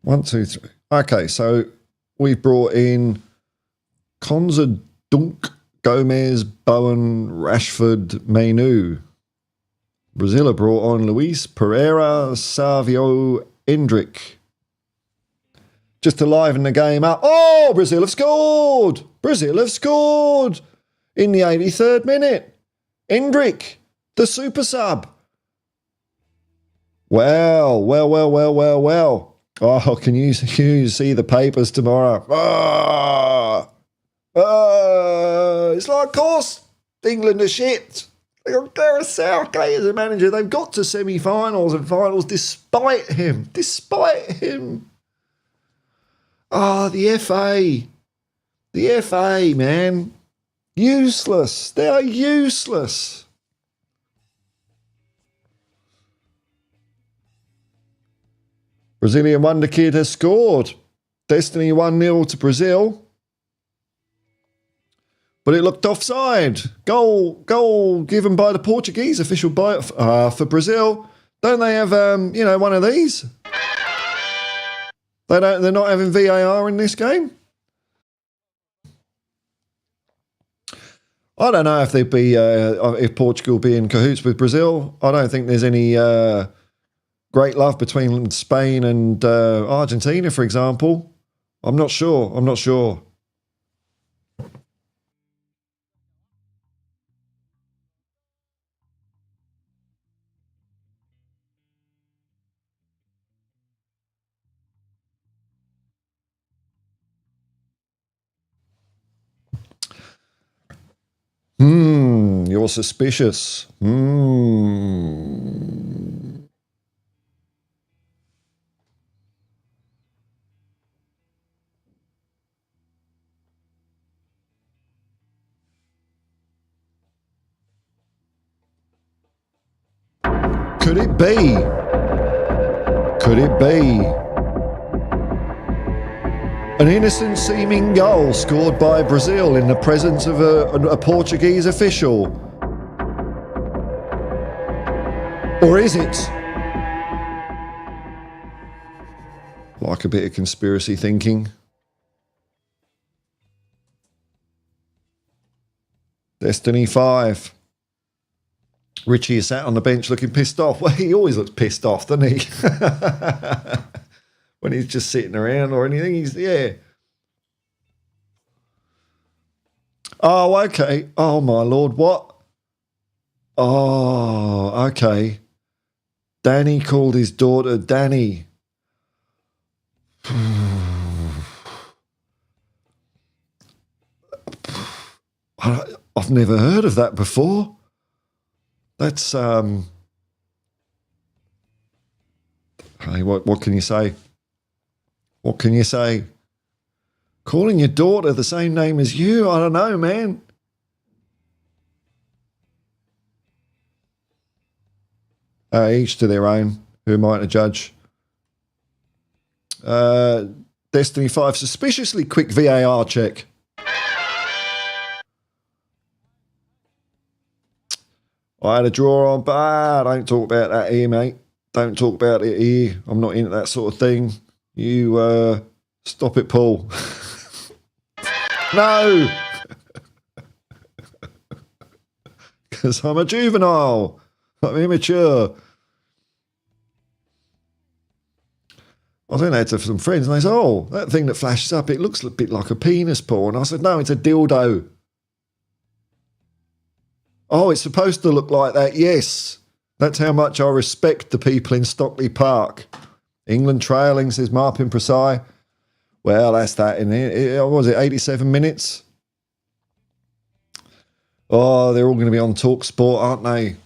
1, 2, 3. Okay, so we've brought in Konza, Dunk, Gomez, Bowen, Rashford, Mainu. Brazil have brought on Luis, Pereira, Savio, Endrick. Just to liven the game up. Oh, Brazil have scored! Brazil have scored! In the 83rd minute. Endrick The super sub. Well. Oh, can you see the papers tomorrow? It's like, of course, England are shit. They got Gareth Southgate as a manager. They've got to semi-finals and finals despite him. The FA. The FA, man. Useless. They are useless. Brazilian wonder kid has scored. Destiny 1-0 to Brazil. But it looked offside. Goal given by the Portuguese official for Brazil. Don't they have one of these? They're not having VAR in this game. I don't know if they'd be if Portugal be in cahoots with Brazil. I don't think there's any great love between Spain and Argentina, for example. I'm not sure. You're suspicious. Could it be? An innocent-seeming goal scored by Brazil in the presence of a Portuguese official. Or is it? Like a bit of conspiracy thinking. Destiny 5. Richie is sat on the bench looking pissed off. Well, he always looks pissed off, doesn't he? When he's just sitting around or anything, yeah. Oh, okay. Oh, my Lord, what? Oh, okay. Danny called his daughter Danny. I've never heard of that before. That's, hey, what can you say? What can you say? Calling your daughter the same name as you? I don't know, man. Each to their own. Who am I to judge? Destiny 5, suspiciously quick VAR check. I had a draw on, but don't talk about that here, mate. Don't talk about it here. I'm not into that sort of thing. You, stop it, Paul. No! Because I'm a juvenile. I'm immature. I was saying that to some friends, and they said, oh, that thing that flashes up, it looks a bit like a penis, Paul. And I said, no, it's a dildo. Oh, it's supposed to look like that, yes. That's how much I respect the people in Stockley Park. England trailing, says Marpin Presai. Well, that's that in here. What was it, 87 minutes? Oh, they're all going to be on Talk Sport, aren't they?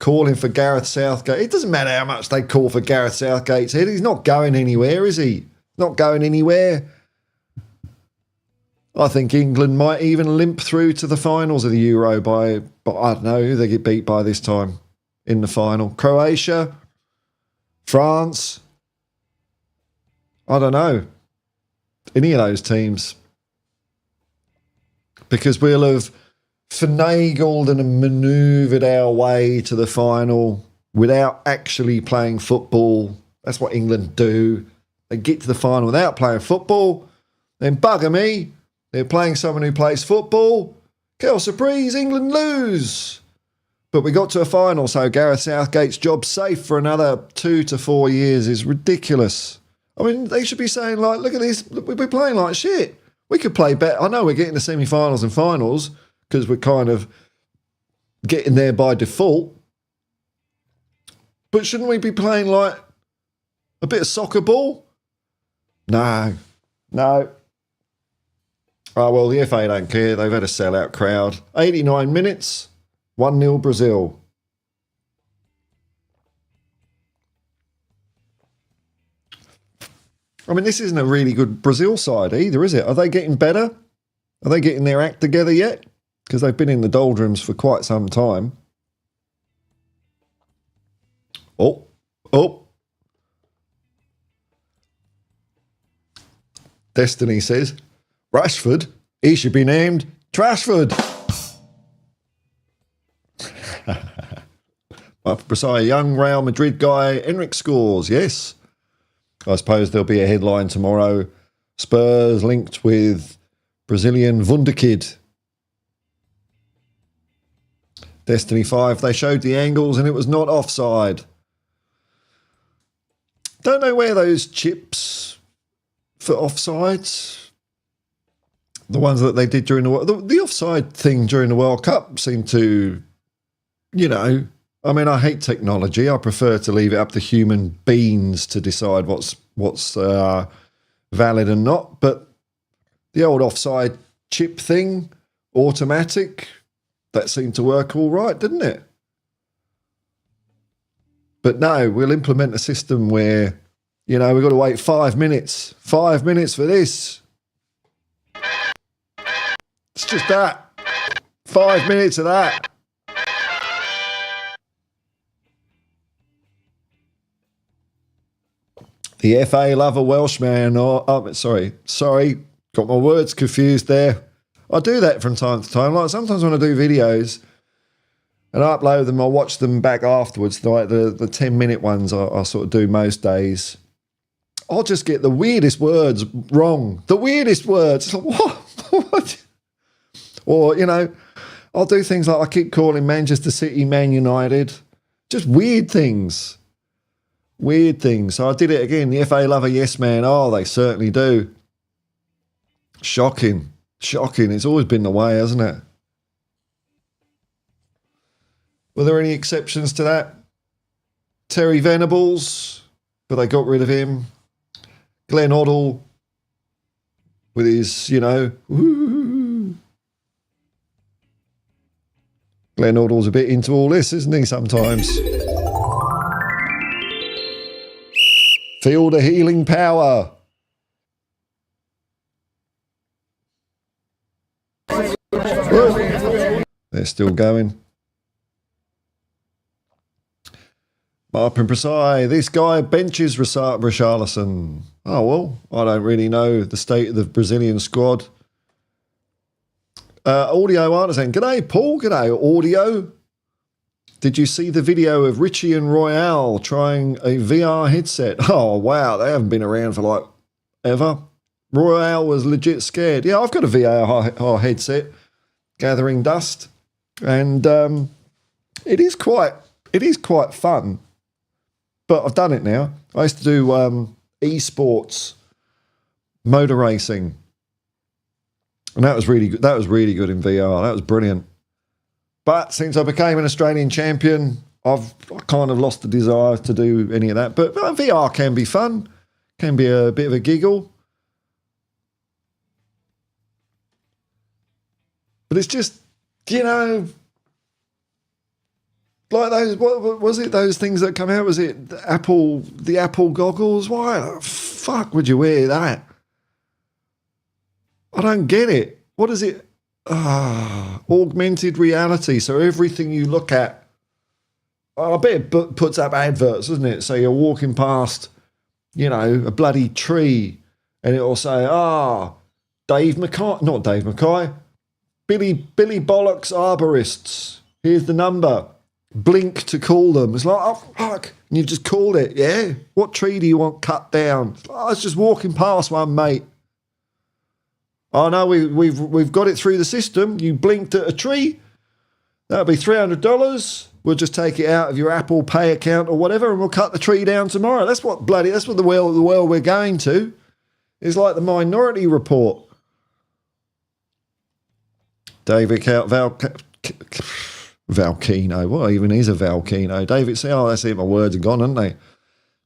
Calling for Gareth Southgate. It doesn't matter how much they call for Gareth Southgate's head. He's not going anywhere, is he? Not going anywhere. I think England might even limp through to the finals of the Euro but I don't know who they get beat by this time in the final. Croatia, France, I don't know. Any of those teams. Because we'll have finagled and manoeuvred our way to the final without actually playing football. That's what England do. They get to the final without playing football. Then bugger me. They're playing someone who plays football. Quelle surprise, England lose. But we got to a final, so Gareth Southgate's job safe for another 2 to 4 years is ridiculous. I mean, they should be saying, like, look at this, we're playing like shit. We could play better. I know we're getting to semi-finals and finals because we're kind of getting there by default, But shouldn't we be playing like a bit of soccer ball? No. Oh, well, the FA don't care. They've had a sellout crowd. 89 minutes, 1-0 Brazil. I mean, this isn't a really good Brazil side either, is it? Are they getting better? Are they getting their act together yet? Because they've been in the doldrums for quite some time. Oh. Destiny says, Rashford, he should be named Trashford. Precise young Real Madrid guy, Enric scores, yes. I suppose there'll be a headline tomorrow. Spurs linked with Brazilian wunderkid. Destiny 5, they showed the angles and it was not offside. Don't know where those chips for offsides, the ones that they did during the offside thing during the World Cup seemed to, I mean, I hate technology. I prefer to leave it up to human beings to decide what's valid and not. But the old offside chip thing, automatic, that seemed to work all right, didn't it? But no, we'll implement a system where, we've got to wait 5 minutes. 5 minutes for this. It's just that. 5 minutes of that. The FA love a Welshman. Sorry, got my words confused there. I do that from time to time. Like sometimes when I do videos and I upload them, I watch them back afterwards. Like the 10-minute ones I sort of do most days. I'll just get the weirdest words wrong. The weirdest words. It's like, what? Or, I'll do things like I keep calling Manchester City Man United. Just weird things. Weird things. So I did it again. The FA love a yes man. Oh, they certainly do. Shocking. It's always been the way, hasn't it? Were there any exceptions to that? Terry Venables, but they got rid of him. Glenn Hoddle with his, woo. Glenn Hoddle's a bit into all this, isn't he, sometimes? Feel the healing power. They're still going. Marpin Prasai, this guy benches Richarlison. Oh, well, I don't really know the state of the Brazilian squad. Audio Artisan. G'day, Paul. G'day, Audio. Did you see the video of Richie and Royale trying a VR headset? Oh, wow. They haven't been around for like ever. Royale was legit scared. Yeah, I've got a VR headset gathering dust. And it is quite fun. But I've done it now. I used to do esports motor racing. And that was really good. That was really good in VR. That was brilliant. But since I became an Australian champion, I've kind of lost the desire to do any of that. But VR can be fun. Can be a bit of a giggle. But it's just, like those, what was it, those things that come out? Was it the Apple goggles? Why the fuck would you wear that? I don't get it. What is it? Augmented reality. So everything you look at, I bet it puts up adverts, doesn't it? So you're walking past, a bloody tree and it'll say, Billy Bollocks arborists. Here's the number. Blink to call them. It's like, oh, fuck. And you've just called it, yeah? What tree do you want cut down? I was just walking past one, mate. Oh, no, we've got it through the system. You blinked at a tree. That'll be $300. We'll just take it out of your Apple Pay account or whatever, and we'll cut the tree down tomorrow. That's what the world we're going to. It's like the Minority Report. David Val. Valkino. What even is a Valkino? David, see, oh, that's it. My words are gone, aren't they?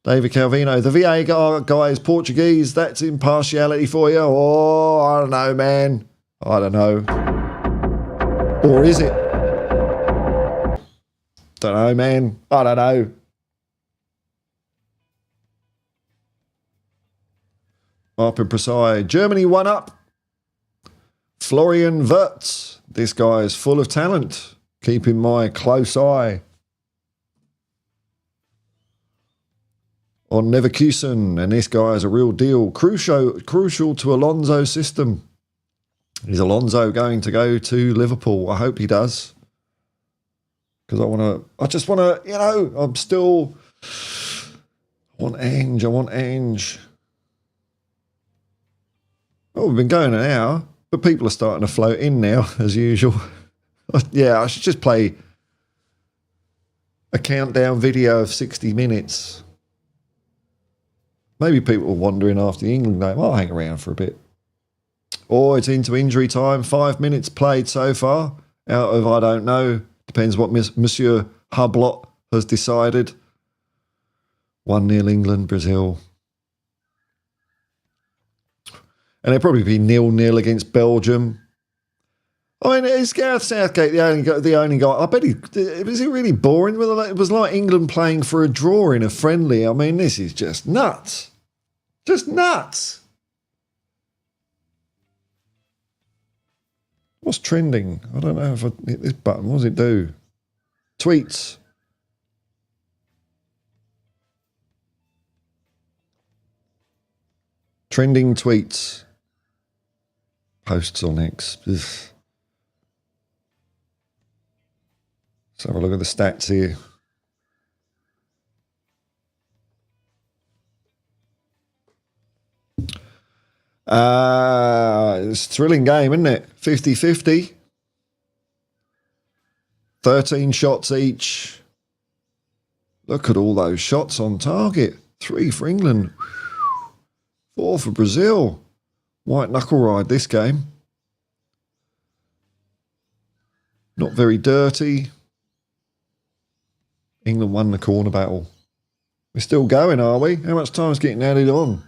David Calvino. The VA guy is Portuguese. That's impartiality for you. Oh, I don't know, man. I don't know. Or is it? Don't know, man. I don't know. Marpin Prasai. Germany 1-up. Florian Wirtz. This guy is full of talent. Keeping my close eye on Leverkusen, and this guy is a real deal. Crucial to Alonso's system. Is Alonso going to go to Liverpool? I hope he does. Because I just want to, I want Ange. Oh, we've been going an hour, but people are starting to float in now, as usual. Yeah, I should just play a countdown video of 60 minutes. Maybe people are wandering after the England game. I'll hang around for a bit. Or it's into injury time. 5 minutes played so far out of, I don't know, depends what Monsieur Hublot has decided. 1-0 England, Brazil. And it'll probably be 0-0 against Belgium. I mean, is Gareth Southgate the only guy? I bet was it really boring? It was like England playing for a draw in a friendly. I mean, this is just nuts. Just nuts. What's trending? I don't know if I hit this button. What does it do? Tweets. Trending tweets. Posts on X. Ugh. Let's have a look at the stats here. It's a thrilling game, isn't it? 50-50. 13 shots each. Look at all those shots on target. 3 for England. 4 for Brazil. White knuckle ride this game. Not very dirty. England won the corner battle. We're still going, are we? How much time is getting added on?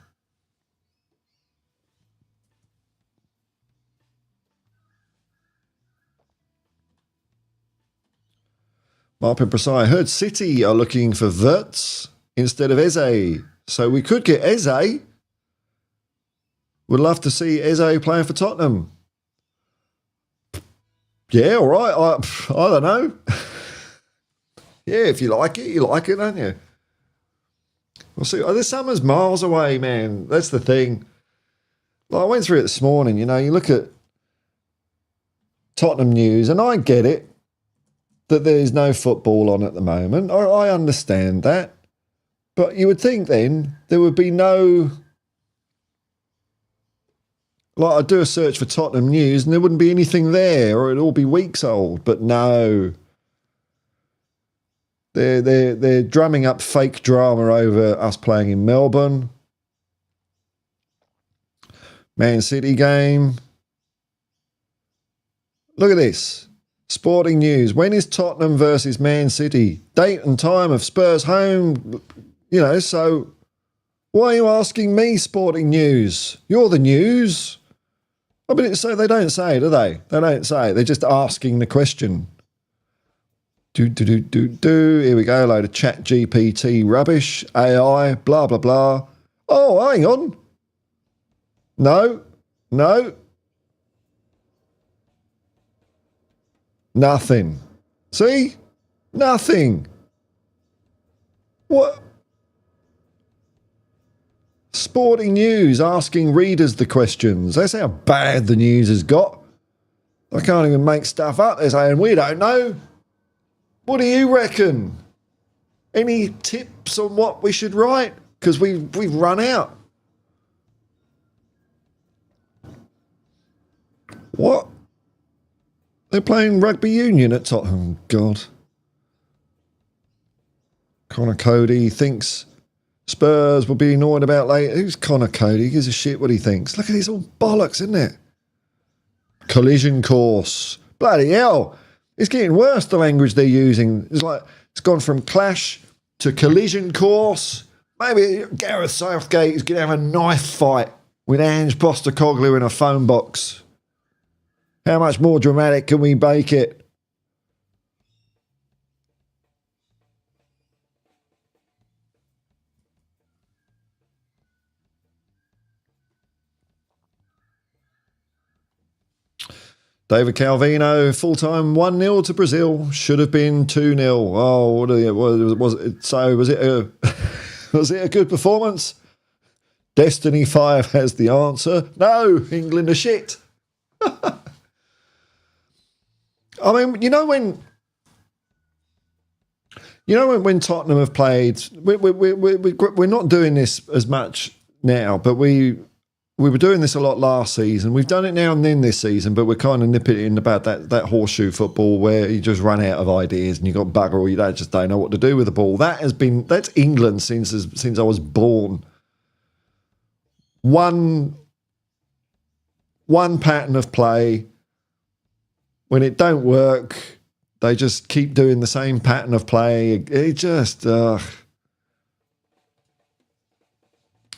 Marpin Prasai. I heard City are looking for Wirtz instead of Eze. So we could get Eze. Would love to see Eze playing for Tottenham. Yeah, all right. I don't know. Yeah, if you like it, don't you? We'll see. Oh, the summer's miles away, man. That's the thing. Like, I went through it this morning. You look at Tottenham news, and I get it that there's no football on at the moment. I understand that. But you would think then there would be no... Like, I'd do a search for Tottenham news and there wouldn't be anything there, or it'd all be weeks old. But no. They're drumming up fake drama over us playing in Melbourne. Man City game. Look at this. Sporting news. When is Tottenham versus Man City? Date and time of Spurs home. So why are you asking me, Sporting News? You're the news. I mean, so they don't say, do they? They don't say. They're just asking the question. Here we go. A load of chat GPT rubbish. AI, blah, blah, blah. Oh, hang on. No. Nothing. See? Nothing. What? Sporting News asking readers the questions. That's how bad the news has got. I can't even make stuff up. They're saying, we don't know. What do you reckon? Any tips on what we should write? Because we've run out. What? They're playing rugby union at Tottenham. God. Connor Cody thinks Spurs will be annoyed about later. Who's Connor Cody? He gives a shit what he thinks. Look at this, all bollocks, isn't it? Collision course. Bloody hell. It's getting worse, the language they're using. It's like it's gone from clash to collision course. Maybe Gareth Southgate is going to have a knife fight with Ange Postecoglou in a phone box. How much more dramatic can we make it? David Calvino, full-time 1-0 to Brazil. Should have been 2-0. Oh, was it? So was it a was it a good performance? Destiny 5 has the answer. No, England are shit. I mean, when Tottenham have played, we're not doing this as much now, but we were doing this a lot last season. We've done it now and then this season, but we're kind of nipping it in about that horseshoe football where you just run out of ideas and you got bugger all, you just don't know what to do with the ball. That's England since I was born. One pattern of play. When it don't work, they just keep doing the same pattern of play. It just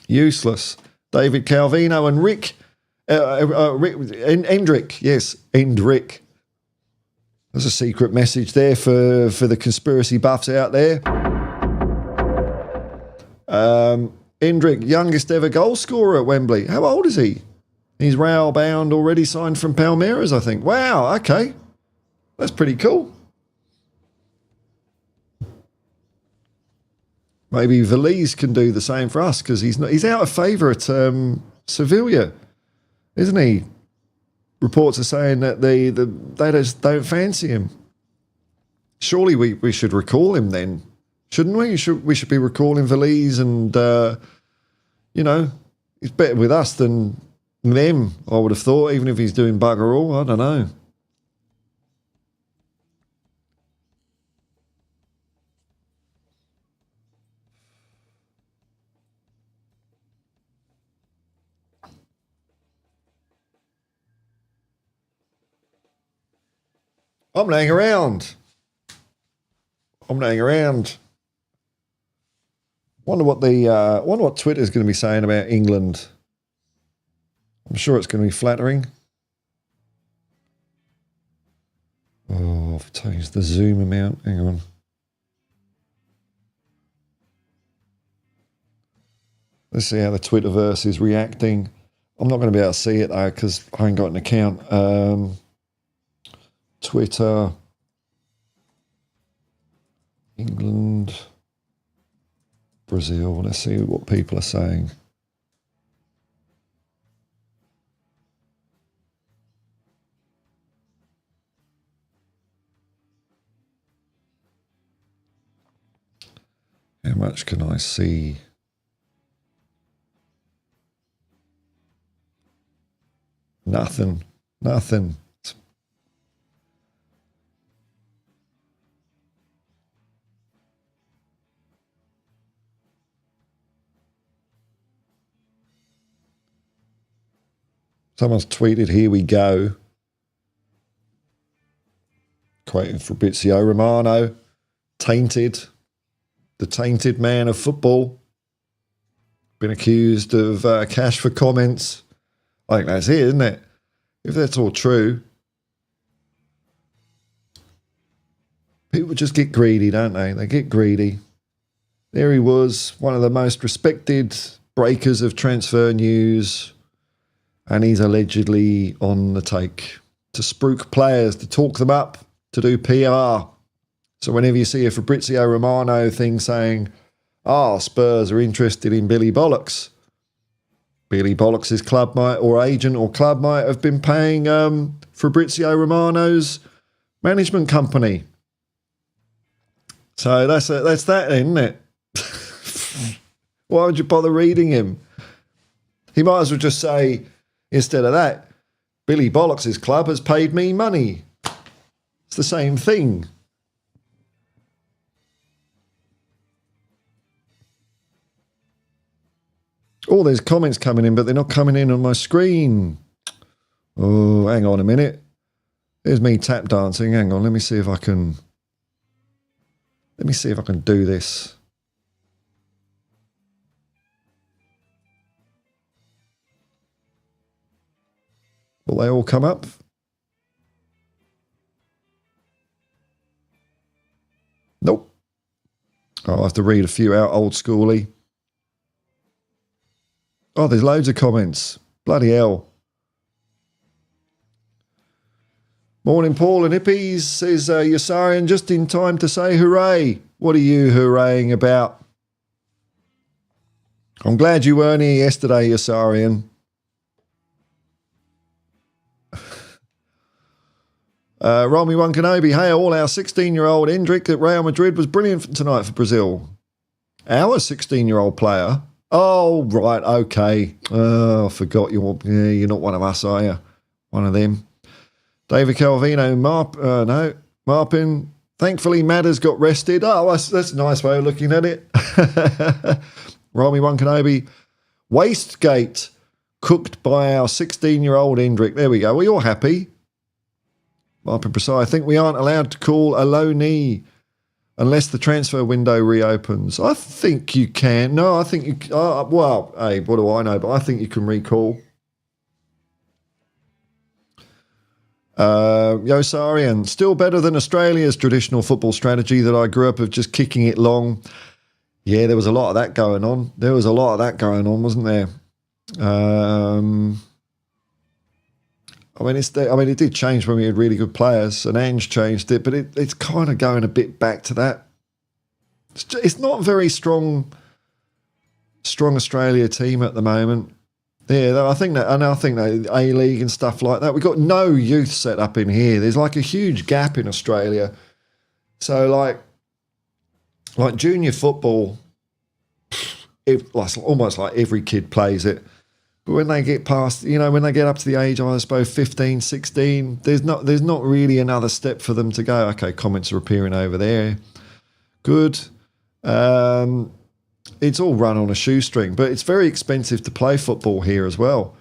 useless. David Calvino and Rick Endrick. Yes, Endrick. There's a secret message there for the conspiracy buffs out there. Endrick, youngest ever goal scorer at Wembley. How old is he? He's rail bound, already signed from Palmeiras, I think. Wow, okay. That's pretty cool. Maybe Valise can do the same for us because he's out of favour at Sevilla, isn't he? Reports are saying that they just don't fancy him. Surely we should recall him then, shouldn't we? We should be recalling Valise, and he's better with us than them, I would have thought, even if he's doing bugger all. I don't know. I'm not hanging around. Wonder what Twitter's going to be saying about England. I'm sure it's going to be flattering. Oh, I've changed the zoom amount. Hang on. Let's see how the Twitterverse is reacting. I'm not going to be able to see it though because I haven't got an account. Twitter, England, Brazil. Let's see what people are saying. How much can I see? Nothing. Someone's tweeted, "Here we go." Quoting Fabrizio Romano, tainted, the tainted man of football, been accused of cash for comments. I think that's it, isn't it? If that's all true, people just get greedy, don't they? They get greedy. There he was, one of the most respected breakers of transfer news, and he's allegedly on the take to spruik players, to talk them up, to do PR. So whenever you see a Fabrizio Romano thing saying, Spurs are interested in Billy Bollocks, Billy Bollocks' club might, or agent or club might have been paying Fabrizio Romano's management company. So that's that, isn't it? Why would you bother reading him? He might as well just say, instead of that, Billy Bollocks' club has paid me money. It's the same thing. Oh, there's comments coming in, but they're not coming in on my screen. Oh, hang on a minute. There's me tap dancing. Hang on, let me see if I can do this. Will they all come up? Nope. I'll have to read a few out old schooly. Oh, there's loads of comments. Bloody hell. Morning, Paul and Hippies, says Yasarian, just in time to say hooray. What are you hurraying about? I'm glad you weren't here yesterday, Yasarian. Romy One Kenobi, hey, all our 16-year-old Endrick at Real Madrid was brilliant tonight for Brazil. Our 16-year-old player? Oh, right, okay. Oh, I forgot you're not one of us, are you? One of them. David Calvino, Marpin. Thankfully, Matters got rested. Oh, that's a nice way of looking at it. Romy One Kenobi, Wastegate, cooked by our 16-year-old Endrick. There we go. Well, you're happy. Marpin Prasai, I think we aren't allowed to call a low knee unless the transfer window reopens. I think you can. No, I think you... well, hey, what do I know? But I think you can recall. Yosarian, still better than Australia's traditional football strategy that I grew up of just kicking it long. Yeah, there was a lot of that going on. Wasn't there? It did change when we had really good players, and Ange changed it, but it's kind of going a bit back to that. It's not a very strong Australia team at the moment. Yeah, I think that A-League and stuff like that. We've got no youth set up in here. There's like a huge gap in Australia. So like junior football, almost like every kid plays it. But when they get past, when they get up to the age of, I suppose, 15, 16, there's not really another step for them to go. Okay, comments are appearing over there. Good. It's all run on a shoestring, but it's very expensive to play football here as well.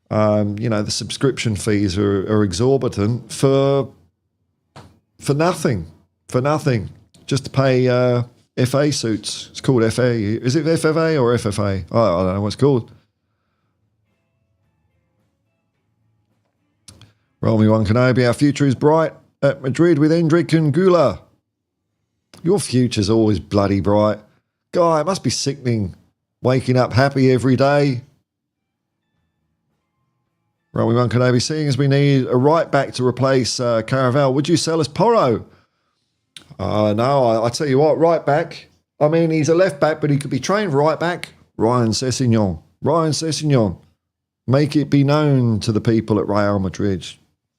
The subscription fees are exorbitant for nothing. Just to pay FA suits. It's called FA. Is it FFA or FFA? I don't know what it's called. Romy One Kenobi, our future is bright at Madrid with Endrick and Gula. Your future's always bloody bright. Guy, it must be sickening waking up happy every day. Romy One Kenobi, seeing as we need a right back to replace Caraval, would you sell us Porro? No, I tell you what, right back. I mean, he's a left back, but he could be trained right back. Ryan Sessegnon. Make it be known to the people at Real Madrid.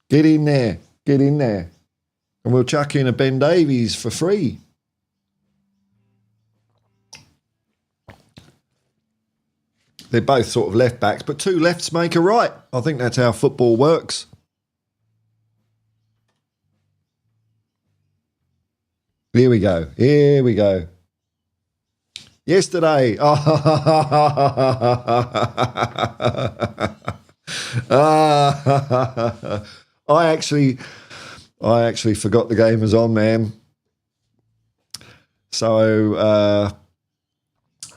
Get in there. And we'll chuck in a Ben Davies for free. They're both sort of left backs, but two lefts make a right. I think that's how football works. Here we go. Yesterday. I actually forgot the game was on, man. So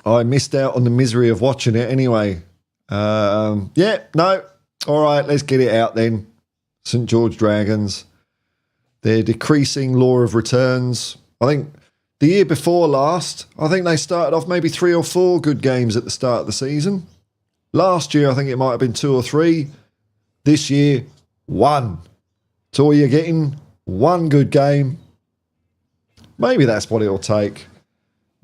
I missed out on the misery of watching it anyway. All right, let's get it out then. St. George Dragons. They're decreasing law of returns. I think the year before last, I think they started off maybe 3 or 4 good games at the start of the season. Last year, I think it might have been 2 or 3. This year, 1. That's all you're getting. 1 good game. Maybe that's what it'll take.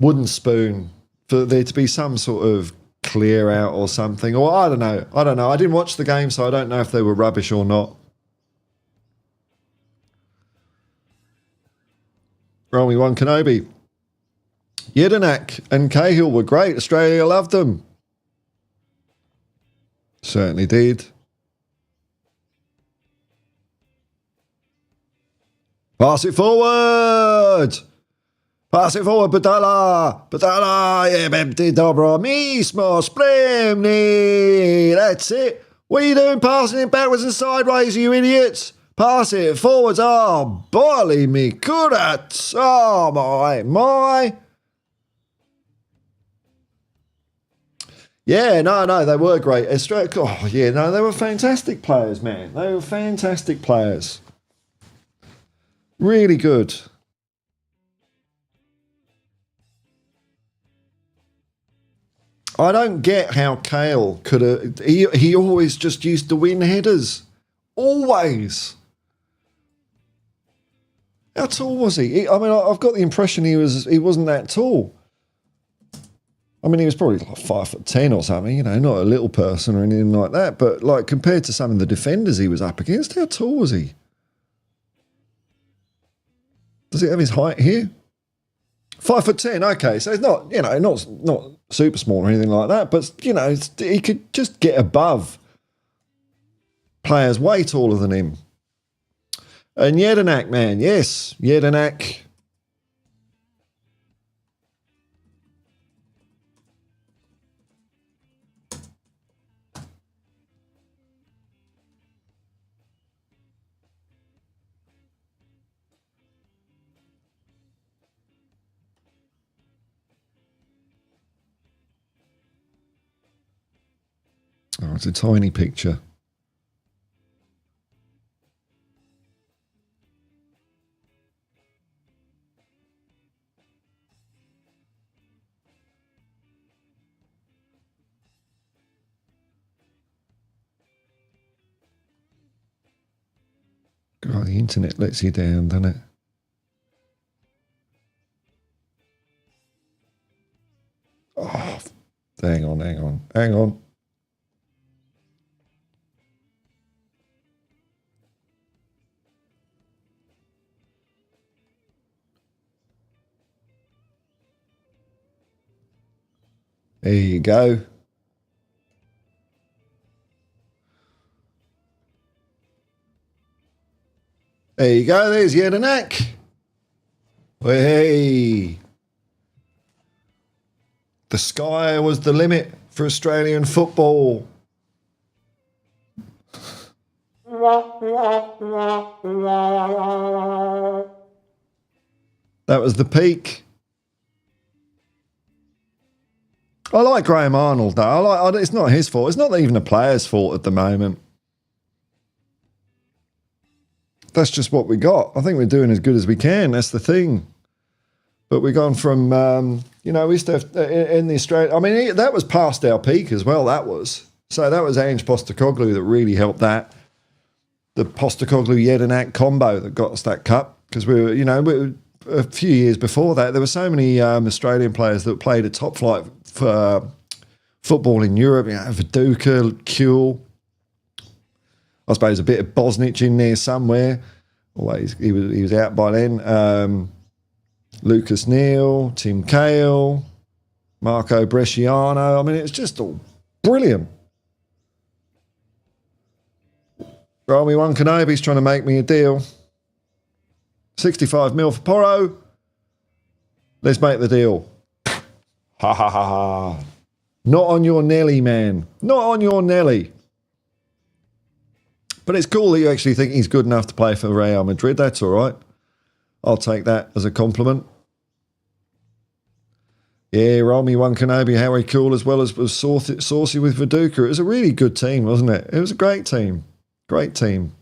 Wooden spoon. For there to be some sort of clear out or something. Or I don't know. I didn't watch the game, so I don't know if they were rubbish or not. Romy One Kenobi. Jedinak and Cahill were great. Australia loved them. Certainly did. Pass it forward, Badala, jebemti dobro mismo spremni. That's it. What are you doing passing it backwards and sideways, you idiots? Pass it forwards. Oh, Bolly me kurat. Oh, my. Yeah, no, they were great. Oh, yeah, no, they were fantastic players, man. They were fantastic players. Really good. I don't get how Kale could have... He always just used to win headers. Always. How tall was he? I mean, I've got the impression he wasn't that tall. I mean, he was probably like 5'10" or something, you know, not a little person or anything like that. But like compared to some of the defenders he was up against, how tall was he? Does he have his height here? 5'10", okay. So it's not, you know, not super small or anything like that. But, you know, he could just get above players way taller than him. And Jedinak, man, yes, Jedinak. Oh, it's a tiny picture. God, the internet lets you down, doesn't it? Oh, hang on. There you go. There you go. There's Jedinak. Hey. The sky was the limit for Australian football. That was the peak. I like Graham Arnold, though. It's not his fault. It's not even a player's fault at the moment. That's just what we got. I think we're doing as good as we can. That's the thing. But we've gone from, you know, we used to have in the Australian... I mean, that was past our peak as well, that was. So that was Ange Postecoglou that really helped that. The Postecoglou-Jedinak combo that got us that cup. Because we were, a few years before that, there were so many Australian players that played at top flight for football in Europe. You know, Viduka, Kuhl. I suppose a bit of Bosnich in there somewhere. Although he was out by then. Lucas Neal, Tim Cahill, Marco Bresciano. I mean, it's just all brilliant. Romy Wankanabe's trying to make me a deal. 65 mil for Porro. Let's make the deal. Ha ha ha ha. Not on your Nelly, man. Not on your Nelly. But it's cool that you actually think he's good enough to play for Real Madrid. That's all right. I'll take that as a compliment. Yeah, Romy Wankanabe, Harry Kuhl, as well as was Saucy with Viduka. It was a really good team, wasn't it? It was a great team. Great team.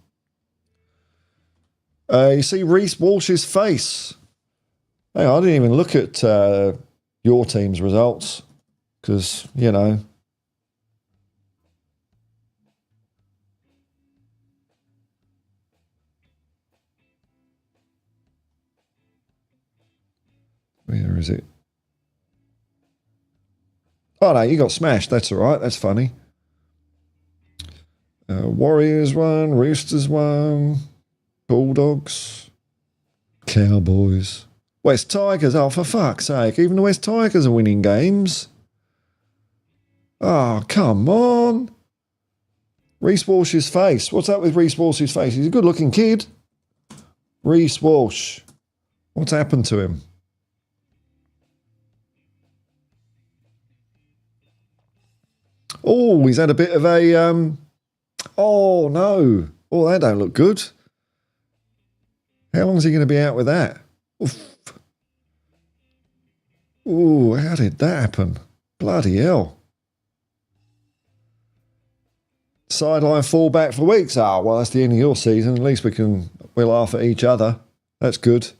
You see Reece Walsh's face. Hey, I didn't even look at your team's results because, you know. Where is it? Oh, no, you got smashed. That's all right. That's funny. Warriors won. Roosters won. Bulldogs. Cowboys. West Tigers. Oh, for fuck's sake. Even the West Tigers are winning games. Oh, come on. Reece Walsh's face. What's up with Reece Walsh's face? He's a good-looking kid. Reece Walsh. What's happened to him? Oh, he's had a bit of a... oh, no. Oh, that don't look good. How long is he going to be out with that? Oof. Ooh, how did that happen? Bloody hell. Sideline fullback for weeks. Ah, well, that's the end of your season. At least we'll laugh at each other. That's good.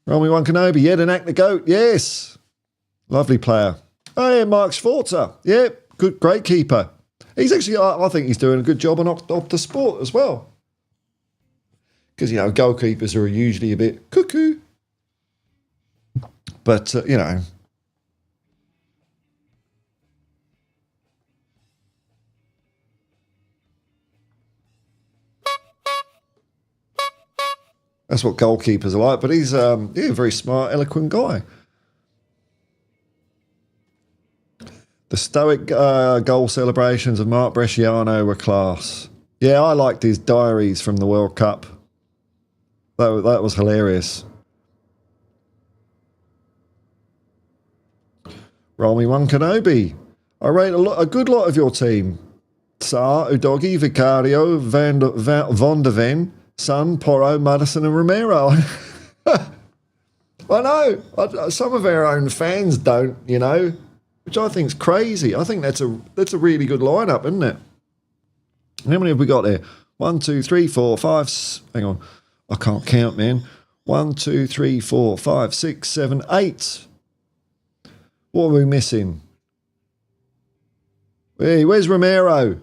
Romy One Kenobi. Yeah, Act the GOAT. Yes. Lovely player. Oh, yeah, Mark Sforza. Yeah, good, great keeper. He's actually, I think he's doing a good job on Opta Sport as well. Because, goalkeepers are usually a bit cuckoo. But, that's what goalkeepers are like. But he's a very smart, eloquent guy. The stoic goal celebrations of Mark Bresciano were class. Yeah, I liked his diaries from the World Cup. That was hilarious. Romy One Kenobi. I rate a good lot of your team. Saar, Udogi, Vicario, Von de Ven, Sun, Porro, Madison and Romero. I know. Some of our own fans don't, which I think is crazy. I think that's a really good lineup, isn't it? How many have we got there? 1, 2, 3, 4, 5. Hang on. I can't count, man. 1, 2, 3, 4, 5, 6, 7, 8. What are we missing? Hey, where's Romero?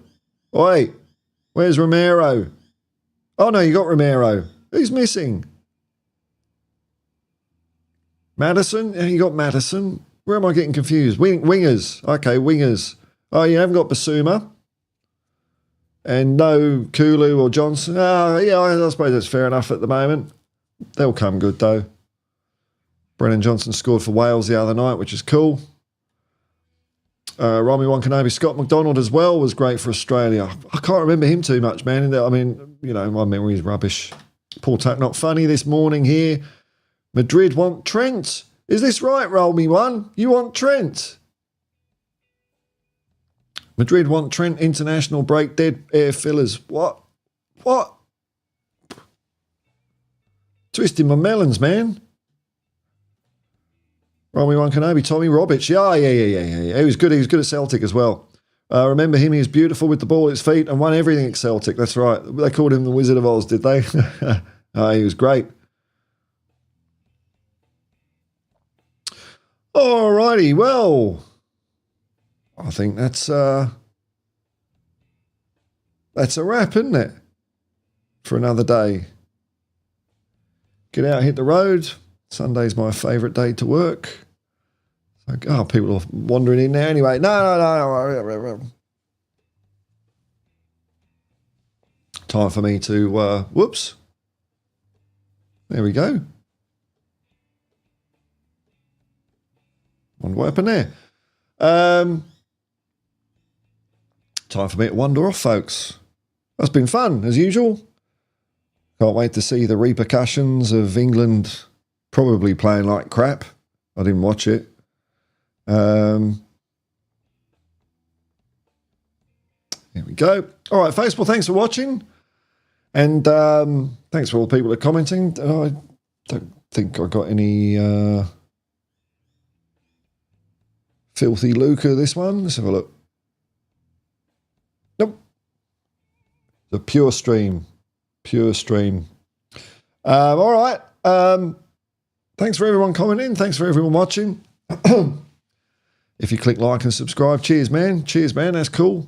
Wait, where's Romero? Oh, no, you got Romero. Who's missing? Madison? Yeah, you got Madison. Where am I getting confused? Wingers. Okay, wingers. Oh, you haven't got Basuma. And no Kulu or Johnson. Yeah, I suppose that's fair enough at the moment. They'll come good, though. Brennan Johnson scored for Wales the other night, which is cool. Romy One Kenobi, Scott McDonald as well was great for Australia. I can't remember him too much, man. I mean, my memory is rubbish. Paul Tuck, not funny this morning here. Madrid want Trent. Is this right, Romy One? You want Trent? Madrid want Trent international break dead air fillers. What? Twisting my melons, man. Romy One Kenobi, Tommy Roberts. Yeah. He was good. He was good at Celtic as well. Remember him? He was beautiful with the ball at his feet and won everything at Celtic. That's right. They called him the Wizard of Oz, did they? He was great. Alrighty, well, I think that's a wrap, isn't it? For another day. Get out, hit the road. Sunday's my favourite day to work. People are wandering in now anyway. No. Time for me to, whoops. There we go. Wonder what happened there. Time for me to wander off, folks. That's been fun, as usual. Can't wait to see the repercussions of England probably playing like crap. I didn't watch it. Here we go. All right, folks. Well, thanks for watching. And thanks for all the people that are commenting. I don't think I got any filthy lucre this one. Let's have a look. Nope. The pure stream. All right. Thanks for everyone commenting. Thanks for everyone watching. If you click like and subscribe, cheers, man. That's cool.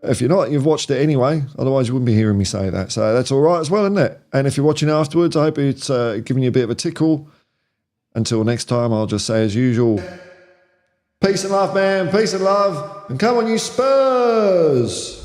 If you're not, you've watched it anyway. Otherwise, you wouldn't be hearing me say that. So that's all right as well, isn't it? And if you're watching afterwards, I hope it's giving you a bit of a tickle. Until next time, I'll just say as usual, peace and love, man. Peace and love. And come on, you Spurs.